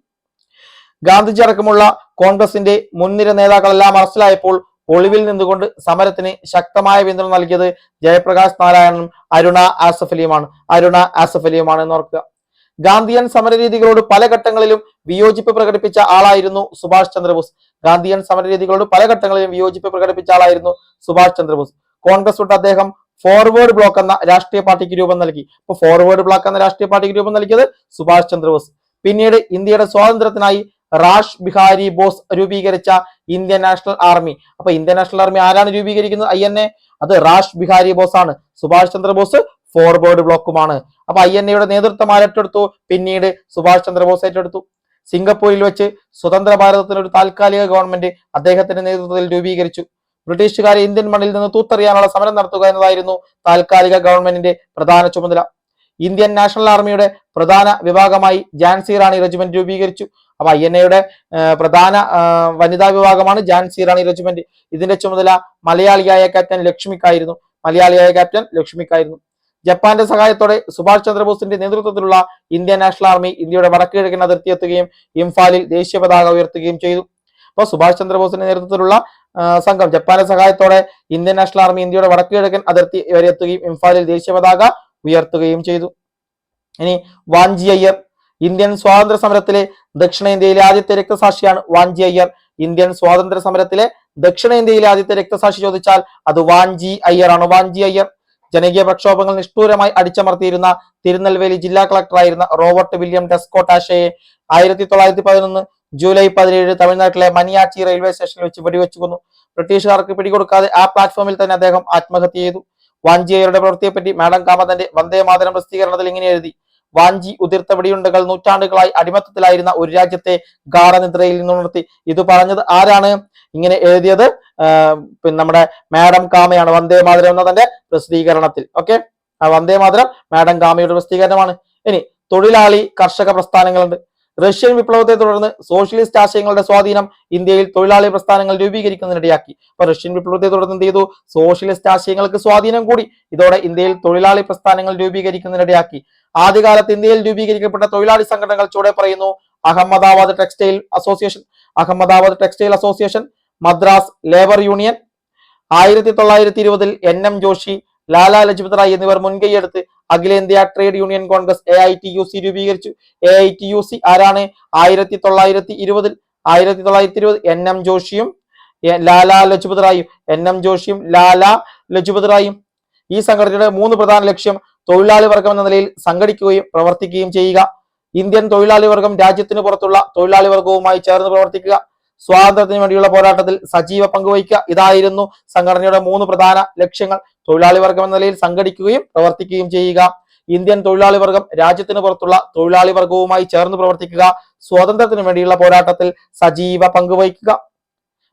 S1: ഗാന്ധിജി അടക്കമുള്ള കോൺഗ്രസിന്റെ മുൻനിര നേതാക്കളെല്ലാം അറസ്റ്റിലായപ്പോൾ ഒളിവിൽ നിന്നുകൊണ്ട് സമരത്തിന് ശക്തമായ പിന്തുണ നൽകിയത് ജയപ്രകാശ് നാരായണനും അരുണ ആസഫ് അലിയുമാണ് എന്ന് ഓർക്കുക. ഗാന്ധിയൻ സമരരീതികളോട് പല ഘട്ടങ്ങളിലും വിയോജിപ്പ് പ്രകടിപ്പിച്ച ആളായിരുന്നു സുഭാഷ് ചന്ദ്രബോസ്. കോൺഗ്രസ് വിട്ട് അദ്ദേഹം ഫോർവേഡ് ബ്ലോക്ക് എന്ന രാഷ്ട്രീയ പാർട്ടിക്ക് രൂപം നൽകി. അപ്പൊ ഫോർവേഡ് ബ്ലോക്ക് എന്ന രാഷ്ട്രീയ പാർട്ടിക്ക് രൂപം നൽകിയത് സുഭാഷ് ചന്ദ്രബോസ്. പിന്നീട് ഇന്ത്യയുടെ സ്വാതന്ത്ര്യത്തിനായി റാഷ് ബിഹാരി ബോസ് രൂപീകരിച്ച ഇന്ത്യൻ നാഷണൽ ആർമി. അപ്പൊ ഇന്ത്യൻ നാഷണൽ ആർമി ആരാണ് രൂപീകരിക്കുന്നത്? INA. അത് റാഷ് ബിഹാരി ബോസ് ആണ്. സുഭാഷ് ചന്ദ്രബോസ് ഫോർവേഡ് ബ്ലോക്കുമാണ്. അപ്പൊ INA നേതൃത്വം ഏറ്റെടുത്തു. പിന്നീട് സുഭാഷ് ചന്ദ്രബോസ് ഏറ്റെടുത്തു. സിംഗപ്പൂരിൽ വെച്ച് സ്വതന്ത്ര ഭാരതത്തിന് ഒരു താൽക്കാലിക ഗവൺമെന്റ് അദ്ദേഹത്തിന്റെ നേതൃത്വത്തിൽ രൂപീകരിച്ചു. ബ്രിട്ടീഷുകാരെ ഇന്ത്യൻ മണ്ണിൽ നിന്ന് തൂത്തെറിയാനുള്ള സമരം നടത്തുക എന്നതായിരുന്നു താൽക്കാലിക ഗവൺമെന്റിന്റെ പ്രധാന ചുമതല. ഇന്ത്യൻ നാഷണൽ ആർമിയുടെ പ്രധാന വിഭാഗമായി ഝാൻസി റാണി റെജിമെന്റ് രൂപീകരിച്ചു. അപ്പൊ INA പ്രധാന വനിതാ വിഭാഗമാണ് ഝാൻസി റാണി റെജിമെന്റ്. ഇതിന്റെ ചുമതല മലയാളിയായ ക്യാപ്റ്റൻ ലക്ഷ്മിക്കായിരുന്നു. ജപ്പാന്റെ സഹായത്തോടെ സുഭാഷ് ചന്ദ്രബോസിന്റെ നേതൃത്വത്തിലുള്ള ഇന്ത്യൻ നാഷണൽ ആർമി ഇന്ത്യയുടെ വടക്ക് കിഴക്കൻ അതിർത്തി എത്തുകയും ഇംഫാലിൽ ദേശീയ പതാക ഉയർത്തുകയും ചെയ്തു. അപ്പോൾ സുഭാഷ് ചന്ദ്രബോസിന്റെ നേതൃത്വത്തിലുള്ള സംഘം ജപ്പാന്റെ സഹായത്തോടെ ഇന്ത്യൻ നാഷണൽ ആർമി ഇന്ത്യയുടെ വടക്ക് കിഴക്കൻ അതിർത്തി വരെ എത്തുകയും ഇംഫാലിൽ ദേശീയ പതാക ഉയർത്തുകയും ചെയ്തു. ഇനി വാഞ്ചി അയ്യർ. ഇന്ത്യൻ സ്വാതന്ത്ര്യ സമരത്തിലെ ദക്ഷിണേന്ത്യയിലെ ആദ്യത്തെ രക്തസാക്ഷിയാണ് വാഞ്ചി അയ്യർ. ഇന്ത്യൻ സ്വാതന്ത്ര്യ സമരത്തിലെ ദക്ഷിണേന്ത്യയിലെ ആദ്യത്തെ രക്തസാക്ഷി ചോദിച്ചാൽ അത് വാഞ്ചി അയ്യർ ആണ്. ജനകീയ പ്രക്ഷോഭങ്ങൾ നിഷ്ഠൂരമായി അടിച്ചമർത്തിയിരുന്ന തിരുനെൽവേലി ജില്ലാ കളക്ടറായിരുന്ന റോബർട്ട് വില്യം ടെസ്കോട്ടാഷയെ 1911 ജൂലൈ 17 തമിഴ്നാട്ടിലെ മനിയാച്ചി റെയിൽവേ സ്റ്റേഷനിൽ വെച്ച് വെടിവെച്ചു കൊന്നു. ബ്രിട്ടീഷുകാർക്ക് പിടികൊടുക്കാതെ ആ പ്ലാറ്റ്ഫോമിൽ തന്നെ അദ്ദേഹം ആത്മഹത്യ ചെയ്തു. വാഞ്ചിയയുടെ പ്രവൃത്തിയെപ്പറ്റി മാഡം കാമ തന്റെ വന്ദേ മാതരം പ്രസിദ്ധീകരണത്തിൽ ഇങ്ങനെ എഴുതി: വാഞ്ചി ഉതിർത്ത വെടിയുണ്ടകൾ നൂറ്റാണ്ടുകളായി അടിമത്തത്തിലായിരുന്ന ഒരു രാജ്യത്തെ ഗാഠനിദ്രയിൽ നിന്നുണർത്തി. ഇത് പറഞ്ഞത് ആരാണ്? ഇങ്ങനെ എഴുതിയത് നമ്മുടെ മാഡം കാമയാണ്, വന്ദേ മാതരം എന്ന തന്റെ പ്രസിദ്ധീകരണത്തിൽ. Okay, Vande Mataram madam കാമയുടെ പ്രസിദ്ധീകരണമാണ്. ഇനി തൊഴിലാളി കർഷക പ്രസ്ഥാനങ്ങളുണ്ട്. റഷ്യൻ വിപ്ലവത്തെ തുടർന്ന് സോഷ്യലിസ്റ്റ് ആശയങ്ങളുടെ സ്വാധീനം ഇന്ത്യയിൽ തൊഴിലാളി പ്രസ്ഥാനങ്ങൾ രൂപീകരിക്കുന്നതിനിടയാക്കി. അപ്പൊ റഷ്യൻ വിപ്ലവത്തെ തുടർന്ന് എന്ത് ചെയ്തു? സോഷ്യലിസ്റ്റ് ആശയങ്ങൾക്ക് സ്വാധീനം കൂടി. ഇതോടെ ഇന്ത്യയിൽ തൊഴിലാളി പ്രസ്ഥാനങ്ങൾ രൂപീകരിക്കുന്നതിനിടയാക്കി. ആദ്യകാലത്ത് ഇന്ത്യയിൽ രൂപീകരിക്കപ്പെട്ട തൊഴിലാളി സംഘടനകൾ ചുവടെ പറയുന്നു: Ahmedabad textile association, Madras labour union. 1920 NM Joshi, Lala Lajpat Rai എന്നിവർ മുൻകൈയെടുത്ത് അഖിലേന്ത്യാ ട്രേഡ് യൂണിയൻ കോൺഗ്രസ് AITUC രൂപീകരിച്ചു. AITUC ആരാണ്? 1920 NM ജോഷിയും ലാലാ ലജ്പത് റായും ലാലാ ലജ്പത് റായും. ഈ സംഘടനയുടെ 3 പ്രധാന ലക്ഷ്യം തൊഴിലാളി വർഗം എന്ന നിലയിൽ സംഘടിക്കുകയും പ്രവർത്തിക്കുകയും ചെയ്യുക, ഇന്ത്യൻ തൊഴിലാളി വർഗം രാജ്യത്തിന് പുറത്തുള്ള തൊഴിലാളി വർഗവുമായി ചേർന്ന് പ്രവർത്തിക്കുക, സ്വാതന്ത്ര്യത്തിന് വേണ്ടിയുള്ള പോരാട്ടത്തിൽ സജീവ പങ്കുവഹിക്കുക. ഇതായിരുന്നു സംഘടനയുടെ 3 പ്രധാന ലക്ഷ്യങ്ങൾ. തൊഴിലാളി വർഗം എന്ന നിലയിൽ സംഘടിക്കുകയും പ്രവർത്തിക്കുകയും ചെയ്യുക, ഇന്ത്യൻ തൊഴിലാളി വർഗം രാജ്യത്തിന് പുറത്തുള്ള തൊഴിലാളി വർഗവുമായി ചേർന്ന് പ്രവർത്തിക്കുക, സ്വാതന്ത്ര്യത്തിന് വേണ്ടിയുള്ള പോരാട്ടത്തിൽ സജീവ പങ്കുവഹിക്കുക.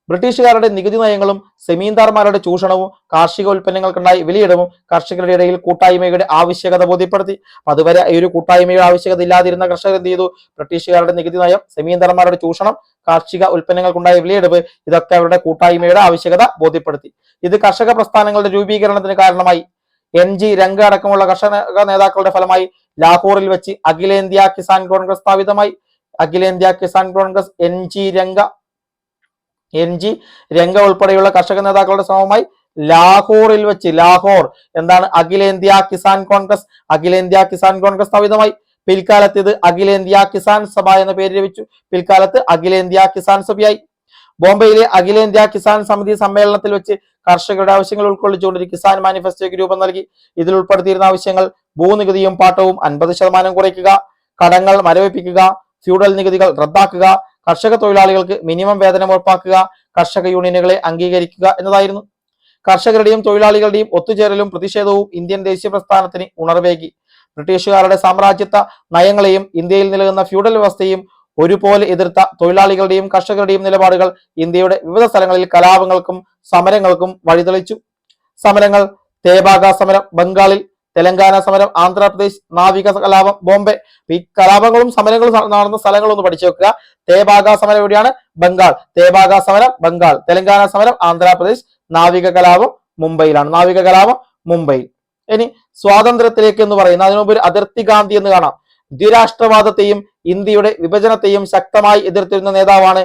S1: ബ്രിട്ടീഷുകാരുടെ നികുതി നയങ്ങളും സെമീന്ദാർമാരുടെ ചൂഷണവും കാർഷിക ഉൽപ്പന്നങ്ങൾക്കുണ്ടായി വിലയിടവും കർഷകരുടെ ഇടയിൽ കൂട്ടായ്മയുടെ ആവശ്യകത ബോധ്യപ്പെടുത്തി. അതുവരെ ഈ ഒരു കൂട്ടായ്മയുടെ ആവശ്യകത ഇല്ലാതിരുന്ന കർഷകർ എന്ത് ചെയ്തു? ബ്രിട്ടീഷുകാരുടെ നികുതി നയം, സെമീന്ദാർമാരുടെ ചൂഷണം, കാർഷിക ഉൽപ്പന്നങ്ങൾക്കുണ്ടായ വിലയിടവ്, ഇതൊക്കെ അവരുടെ കൂട്ടായ്മയുടെ ആവശ്യകത ബോധ്യപ്പെടുത്തി. ഇത് കർഷക പ്രസ്ഥാനങ്ങളുടെ രൂപീകരണത്തിന് കാരണമായി. NG രംഗ അടക്കമുള്ള കർഷക നേതാക്കളുടെ ഫലമായി ലാഹോറിൽ വെച്ച് അഖിലേന്ത്യാ കിസാൻ കോൺഗ്രസ് സ്ഥാപിതമായി. അഖിലേന്ത്യാ കിസാൻ കോൺഗ്രസ് NG രംഗ ഉൾപ്പെടെയുള്ള കർഷക നേതാക്കളുടെ ശ്രമമായി ലാഹോറിൽ വെച്ച്, ലാഹോർ എന്താണ്? അഖിലേന്ത്യാ കിസാൻ കോൺഗ്രസ് സ്ഥാപിതമായി. പിൽക്കാലത്ത് ഇത് അഖിലേന്ത്യാ കിസാൻ സഭ എന്ന പേര് ലഭിച്ചു. പിൽക്കാലത്ത് അഖിലേന്ത്യാ കിസാൻ സഭയായി. ബോംബെയിലെ അഖിലേന്ത്യാ കിസാൻ സമിതി സമ്മേളനത്തിൽ വെച്ച് കർഷകരുടെ ആവശ്യങ്ങൾ ഉൾക്കൊള്ളിച്ചുകൊണ്ട് ഒരു കിസാൻ മാനിഫെസ്റ്റോയ്ക്ക് രൂപം നൽകി. ഇതിൽ ഉൾപ്പെടുത്തിയിരുന്ന ആവശ്യങ്ങൾ: ഭൂനികുതിയും പാട്ടവും 50% കുറയ്ക്കുക, കടങ്ങൾ മരവിപ്പിക്കുക, ഫ്യൂഡൽ നികുതികൾ റദ്ദാക്കുക, കർഷക തൊഴിലാളികൾക്ക് മിനിമം വേതനം ഉറപ്പാക്കുക, കർഷക യൂണിയനുകളെ അംഗീകരിക്കുക എന്നതായിരുന്നു. കർഷകരുടെയും തൊഴിലാളികളുടെയും ഒത്തുചേരലും പ്രതിഷേധവും ഇന്ത്യൻ ദേശീയ പ്രസ്ഥാനത്തിന് ഉണർവേകി. ബ്രിട്ടീഷുകാരുടെ സാമ്രാജ്യത്വ നയങ്ങളെയും ഇന്ത്യയിൽ നിലനിന്ന ഫ്യൂഡൽ വ്യവസ്ഥയും ഒരുപോലെ എതിർത്ത തൊഴിലാളികളുടെയും കർഷകരുടെയും നിലപാടുകൾ ഇന്ത്യയുടെ വിവിധ സ്ഥലങ്ങളിൽ കലാപങ്ങൾക്കും സമരങ്ങൾക്കും വഴിതെളിച്ചു. സമരങ്ങൾ: തേബാഗ സമരം ബംഗാളിൽ, തെലങ്കാന സമരം ആന്ധ്രാപ്രദേശ്, നാവിക കലാപം ബോംബെ. ഈ കലാപങ്ങളും സമരങ്ങളും നടന്ന സ്ഥലങ്ങളൊന്ന് പഠിച്ചു വെക്കുക. തേബാഗ സമരം എവിടെയാണ്? ബംഗാൾ. തേബാഗ സമരം ബംഗാൾ. തെലങ്കാന സമരം ആന്ധ്രാപ്രദേശ്. നാവിക കലാപം മുംബൈയിൽ. ഇനി സ്വാതന്ത്ര്യത്തിലേക്ക് എന്ന് പറയുന്ന അതിനുമുമ്പ് അതിർത്തി ഗാന്ധി എന്ന് കാണാം. ദ്വിരാഷ്ട്രവാദത്തെയും ഇന്ത്യയുടെ വിഭജനത്തെയും ശക്തമായി എതിർത്തിരുന്ന നേതാവാണ്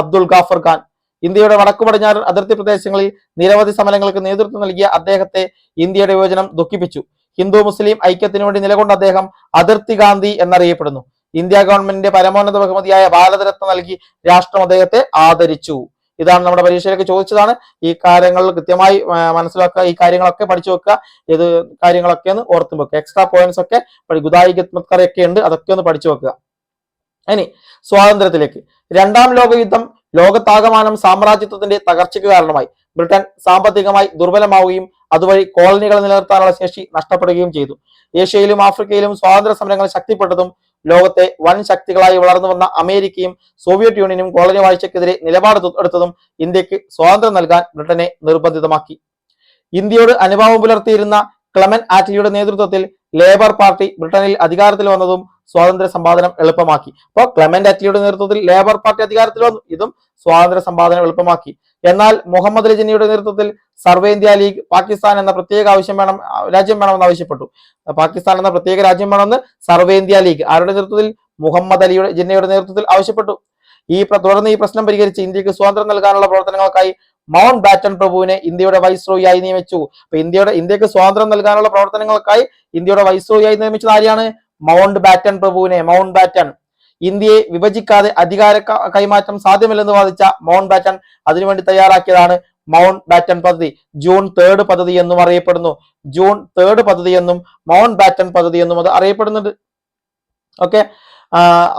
S1: അബ്ദുൾ ഗാഫർ ഖാൻ. ഇന്ത്യയുടെ വടക്കു പടിഞ്ഞാറൻ അതിർത്തി പ്രദേശങ്ങളിൽ നിരവധി സമരങ്ങൾക്ക് നേതൃത്വം നൽകിയ അദ്ദേഹത്തെ ഇന്ത്യയുടെ വിഭജനം ദുഃഖിപ്പിച്ചു. ഹിന്ദു മുസ്ലിം ഐക്യത്തിനു വേണ്ടി നിലകൊണ്ട അദ്ദേഹം അതിർത്തി ഗാന്ധി എന്നറിയപ്പെടുന്നു. ഇന്ത്യ ഗവൺമെന്റിന്റെ പരമോന്നത ബഹുമതിയായ ഭാരതരത്ന നൽകി രാഷ്ട്രം അദ്ദേഹത്തെ ആദരിച്ചു. ഇതാണ് നമ്മുടെ പരീക്ഷയിലേക്ക് ചോദിച്ചതാണ്. ഈ കാര്യങ്ങൾ കൃത്യമായി മനസ്സിലാക്കുക, ഈ കാര്യങ്ങളൊക്കെ പഠിച്ചു വെക്കുക. ഇത് കാര്യങ്ങളൊക്കെ ഒന്ന് ഓർത്തു വെക്കുക. എക്സ്ട്രാ പോയിന്റ്സ് ഒക്കെ ഗുദായി ഒക്കെ ഉണ്ട്, അതൊക്കെ ഒന്ന് പഠിച്ചു വെക്കുക. ഇനി സ്വാതന്ത്ര്യത്തിലേക്ക്. 2ാം ലോകയുദ്ധം ലോകത്താകമാനം സാമ്രാജ്യത്വത്തിന്റെ തകർച്ചയ്ക്ക് കാരണമായി. ബ്രിട്ടൻ സാമ്പത്തികമായി ദുർബലമാവുകയും അതുവഴി കോളനികൾ നിലനിർത്താനുള്ള ശേഷി നഷ്ടപ്പെടുകയും ചെയ്തു. ഏഷ്യയിലും ആഫ്രിക്കയിലും സ്വാതന്ത്ര്യ സമരങ്ങൾ ശക്തിപ്പെട്ടതും ലോകത്തെ വൻ ശക്തികളായി വളർന്നു വന്ന അമേരിക്കയും സോവിയറ്റ് യൂണിയനും കോളനി വാഴ്ചയ്ക്കെതിരെ നിലപാട് എടുത്തതും ഇന്ത്യക്ക് സ്വാതന്ത്ര്യം നൽകാൻ ബ്രിട്ടനെ നിർബന്ധിതമാക്കി. ഇന്ത്യയോട് അനുഭാവം പുലർത്തിയിരുന്ന ക്ലെമന്റ് ആറ്റ്ലിയുടെ നേതൃത്വത്തിൽ ലേബർ പാർട്ടി ബ്രിട്ടനിൽ അധികാരത്തിൽ വന്നതും സ്വാതന്ത്ര്യ സമ്പാദനം എളുപ്പമാക്കി. അപ്പോൾ ക്ലെമന്റ് ആറ്റ്ലിയുടെ നേതൃത്വത്തിൽ ലേബർ പാർട്ടി അധികാരത്തിൽ വന്നു, ഇതും സ്വാതന്ത്ര്യ സമ്പാദനം എളുപ്പമാക്കി. എന്നാൽ മുഹമ്മദ് അലി ജിന്നയുടെ നേതൃത്വത്തിൽ സർവേന്ത്യ ലീഗ് പാകിസ്ഥാൻ എന്ന പ്രത്യേക രാജ്യം വേണമെന്ന് ആവശ്യപ്പെട്ടു. പാകിസ്ഥാൻ എന്ന പ്രത്യേക രാജ്യം വേണമെന്ന് സർവേന്ത്യ ലീഗ് ആരുടെ നേതൃത്വത്തിൽ? മുഹമ്മദ് അലി ജിന്നയുടെ നേതൃത്വത്തിൽ ആവശ്യപ്പെട്ടു. തുടർന്ന് ഈ പ്രശ്നം പരിഹരിച്ച് ഇന്ത്യക്ക് സ്വാതന്ത്ര്യം നൽകാനുള്ള പ്രവർത്തനങ്ങൾക്കായി മൗണ്ട് ബാറ്റൺ പ്രഭുവിനെ ഇന്ത്യയുടെ വൈസ്രോയിയായി നിയമിച്ചു. അപ്പൊ ഇന്ത്യക്ക് സ്വാതന്ത്ര്യം നൽകാനുള്ള പ്രവർത്തനങ്ങൾക്കായി ഇന്ത്യയുടെ വൈസ്രോയിയായി നിയമിച്ചത് ആരെയാണ്? മൗണ്ട് ബാറ്റൺ പ്രഭുവിനെ. മൗണ്ട് ബാറ്റൺ ഇന്ത്യയെ വിഭജിക്കാതെ അധികാര കൈമാറ്റം സാധ്യമല്ലെന്ന് വാദിച്ച മൗണ്ട് ബാറ്റൺ അതിനുവേണ്ടി തയ്യാറാക്കിയതാണ് മൗണ്ട് ബാറ്റൺ പദ്ധതി. ജൂൺ 3 പദ്ധതി എന്നും അറിയപ്പെടുന്നു. ജൂൺ 3 പദ്ധതി എന്നും മൗണ്ട് ബാറ്റൺ പദ്ധതി എന്നും അത് അറിയപ്പെടുന്നുണ്ട്. ഓക്കെ,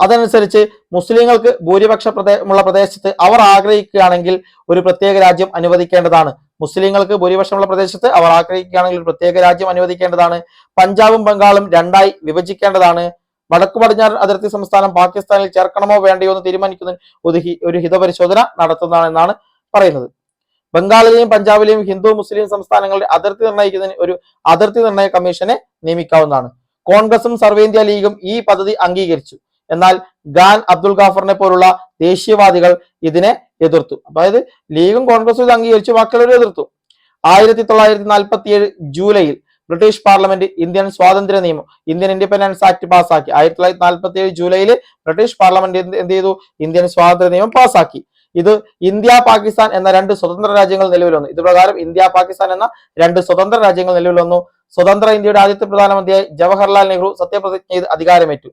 S1: അതനുസരിച്ച് മുസ്ലിങ്ങൾക്ക് ഭൂരിപക്ഷ ഉള്ള പ്രദേശത്ത് അവർ ആഗ്രഹിക്കുകയാണെങ്കിൽ ഒരു പ്രത്യേക രാജ്യം അനുവദിക്കേണ്ടതാണ്. മുസ്ലിങ്ങൾക്ക് ഭൂരിപക്ഷമുള്ള പ്രദേശത്ത് അവർ ആഗ്രഹിക്കുകയാണെങ്കിൽ ഒരു പ്രത്യേക രാജ്യം അനുവദിക്കേണ്ടതാണ്. പഞ്ചാബും ബംഗാളും രണ്ടായി വിഭജിക്കേണ്ടതാണ്. വടക്കു പടിഞ്ഞാറൻ അതിർത്തി സംസ്ഥാനം പാകിസ്ഥാനിൽ ചേർക്കണമോ വേണ്ടയോ എന്ന് തീരുമാനിക്കുന്നതിന് ഒരു ഹിതപരിശോധന നടത്തുന്നതാണെന്നാണ് പറയുന്നത്. ബംഗാളിലെയും പഞ്ചാബിലെയും ഹിന്ദു മുസ്ലിം സംസ്ഥാനങ്ങളുടെ അതിർത്തി നിർണ്ണയിക്കുന്നതിന് ഒരു അതിർത്തി നിർണ്ണയ കമ്മീഷനെ നിയമിക്കാവുന്നതാണ്. കോൺഗ്രസും സർവേന്ത്യ ലീഗും ഈ പദ്ധതി അംഗീകരിച്ചു. എന്നാൽ ഖാൻ അബ്ദുൽ ഗാഫറിനെ പോലുള്ള ദേശീയവാദികൾ ഇതിനെ എതിർത്തു. അതായത് ലീഗും കോൺഗ്രസും ഇത് അംഗീകരിച്ചു, ബാക്കിയുള്ളവർ എതിർത്തു. 1947 ജൂലൈയിൽ ബ്രിട്ടീഷ് പാർലമെന്റ് ഇന്ത്യൻ സ്വാതന്ത്ര്യ നിയമം, ഇന്ത്യൻ ഇൻഡിപെൻഡൻസ് ആക്ട് പാസാക്കി. 1947 ജൂലൈയിൽ ബ്രിട്ടീഷ് പാർലമെന്റ് എന്ത് ചെയ്തു? ഇന്ത്യൻ സ്വാതന്ത്ര്യ നിയമം പാസാക്കി. ഇത് ഇന്ത്യ പാകിസ്ഥാൻ എന്ന രണ്ട് സ്വതന്ത്ര രാജ്യങ്ങൾ നിലവിൽ വന്നു. ഇത് പ്രകാരം ഇന്ത്യ പാകിസ്ഥാൻ എന്ന രണ്ട് സ്വതന്ത്ര രാജ്യങ്ങൾ നിലവിൽ വന്നു. സ്വതന്ത്ര ഇന്ത്യയുടെ ആദ്യത്തെ പ്രധാനമന്ത്രിയായി ജവഹർലാൽ നെഹ്റു സത്യപ്രതിജ്ഞ ചെയ്ത് അധികാരമേറ്റു.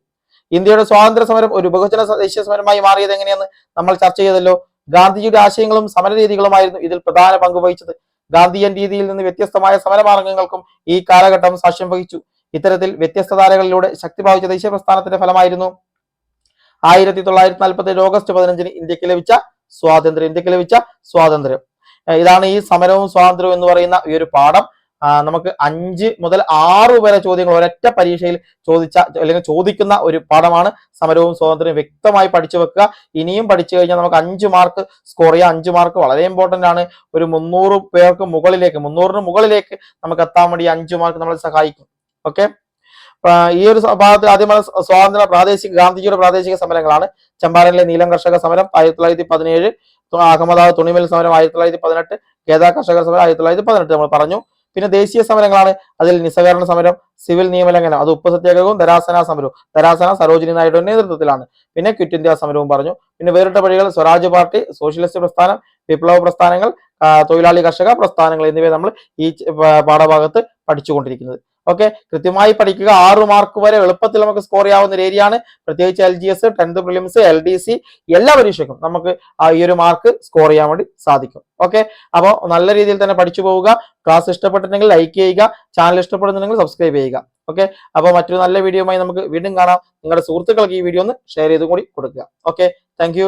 S1: ഇന്ത്യയുടെ സ്വാതന്ത്ര്യ സമരം ഒരു ബഹുജന ദേശീയ സമരമായി മാറിയത് എങ്ങനെയെന്ന് നമ്മൾ ചർച്ച ചെയ്തല്ലോ. ഗാന്ധിജിയുടെ ആശയങ്ങളും സമരരീതികളുമായിരുന്നു ഇതിൽ പ്രധാന പങ്ക് വഹിച്ചത്. ഗാന്ധിയൻ രീതിയിൽ നിന്ന് വ്യത്യസ്തമായ സമരമാർഗങ്ങൾക്കും ഈ കാലഘട്ടം സാക്ഷ്യം വഹിച്ചു. ഇത്തരത്തിൽ വ്യത്യസ്ത ധാരകളിലൂടെ ശക്തി പ്രാപിച്ച ദേശീയ പ്രസ്ഥാനത്തിന്റെ ഫലമായിരുന്നു 1947 ഓഗസ്റ്റ് 15 ഇന്ത്യക്ക് ലഭിച്ച സ്വാതന്ത്ര്യം. ഇതാണ് ഈ സമരവും സ്വാതന്ത്ര്യവും എന്ന് പറയുന്ന ഈ ഒരു പാഠം. നമുക്ക് 5 മുതൽ 6 വരെ ചോദ്യങ്ങൾ ഒരൊറ്റ പരീക്ഷയിൽ ചോദിക്കുന്ന ഒരു പാഠമാണ് സമരവും സ്വാതന്ത്ര്യവും. വ്യക്തമായി പഠിച്ചു വെക്കുക. ഇനിയും പഠിച്ചു കഴിഞ്ഞാൽ നമുക്ക് 5 മാർക്ക് സ്കോർ ചെയ്യാം. 5 മാർക്ക് വളരെ ഇമ്പോർട്ടന്റ് ആണ്. ഒരു 300 പേർക്ക് മുകളിലേക്ക്, 300ന് മുകളിലേക്ക് നമുക്ക് എത്താൻ വേണ്ടി 5 മാർക്ക് നമ്മളെ സഹായിക്കും. ഓക്കെ, ഈ ഒരു ഭാഗത്ത് ആദ്യമായി ഗാന്ധിജിയുടെ പ്രാദേശിക സമരങ്ങളാണ്. ചമ്പാരനിലെ നീലം കർഷക സമരം 1917, അഹമ്മദാബാദ് തുണിമിൽ സമരം 1918, കേദ കർഷക സമരം 1918 നമ്മൾ പറഞ്ഞു. പിന്നെ ദേശീയ സമരങ്ങളാണ്. അതിൽ നിസ്സഹകരണ സമരം, സിവിൽ നിയമലംഘനം, അത് ഉപ്പ് സത്യാഗ്രഹവും ധരാസന സമരവും, ധരാസന സരോജിനി നായിഡുവിന്റെ നേതൃത്വത്തിലാണ്. പിന്നെ ക്വിറ്റ് ഇന്ത്യ സമരവും പറഞ്ഞു. പിന്നെ വേറിട്ട വഴികൾ, സ്വരാജ് പാർട്ടി, സോഷ്യലിസ്റ്റ് പ്രസ്ഥാനം, വിപ്ലവ പ്രസ്ഥാനങ്ങൾ, തൊഴിലാളി കർഷക പ്രസ്ഥാനങ്ങൾ എന്നിവയെ നമ്മൾ ഈ പാഠഭാഗത്ത് പഠിച്ചുകൊണ്ടിരിക്കുന്നത്. ഓക്കെ, കൃത്യമായി പഠിക്കുക. 6 മാർക്ക് വരെ എളുപ്പത്തിൽ നമുക്ക് സ്കോർ ചെയ്യാവുന്ന ഒരു ഏരിയയാണ്. പ്രത്യേകിച്ച് LGS, 10th പ്രിലിംസ്, LDC എല്ലാ പരീക്ഷയ്ക്കും നമുക്ക് ഈ ഒരു മാർക്ക് സ്കോർ ചെയ്യാൻ വേണ്ടി സാധിക്കും. ഓക്കെ, അപ്പോൾ നല്ല രീതിയിൽ തന്നെ പഠിച്ചു പോവുക. ക്ലാസ് ഇഷ്ടപ്പെട്ടിട്ടുണ്ടെങ്കിൽ ലൈക്ക് ചെയ്യുക, ചാനൽ ഇഷ്ടപ്പെടുന്നുണ്ടെങ്കിൽ സബ്സ്ക്രൈബ് ചെയ്യുക. ഓക്കെ, അപ്പോൾ മറ്റൊരു നല്ല വീഡിയോയുമായി നമുക്ക് വീണ്ടും കാണാം. നിങ്ങളുടെ സുഹൃത്തുക്കൾക്ക് ഈ വീഡിയോ ഒന്ന് ഷെയർ ചെയ്തും കൂടി കൊടുക്കുക. Okay, thank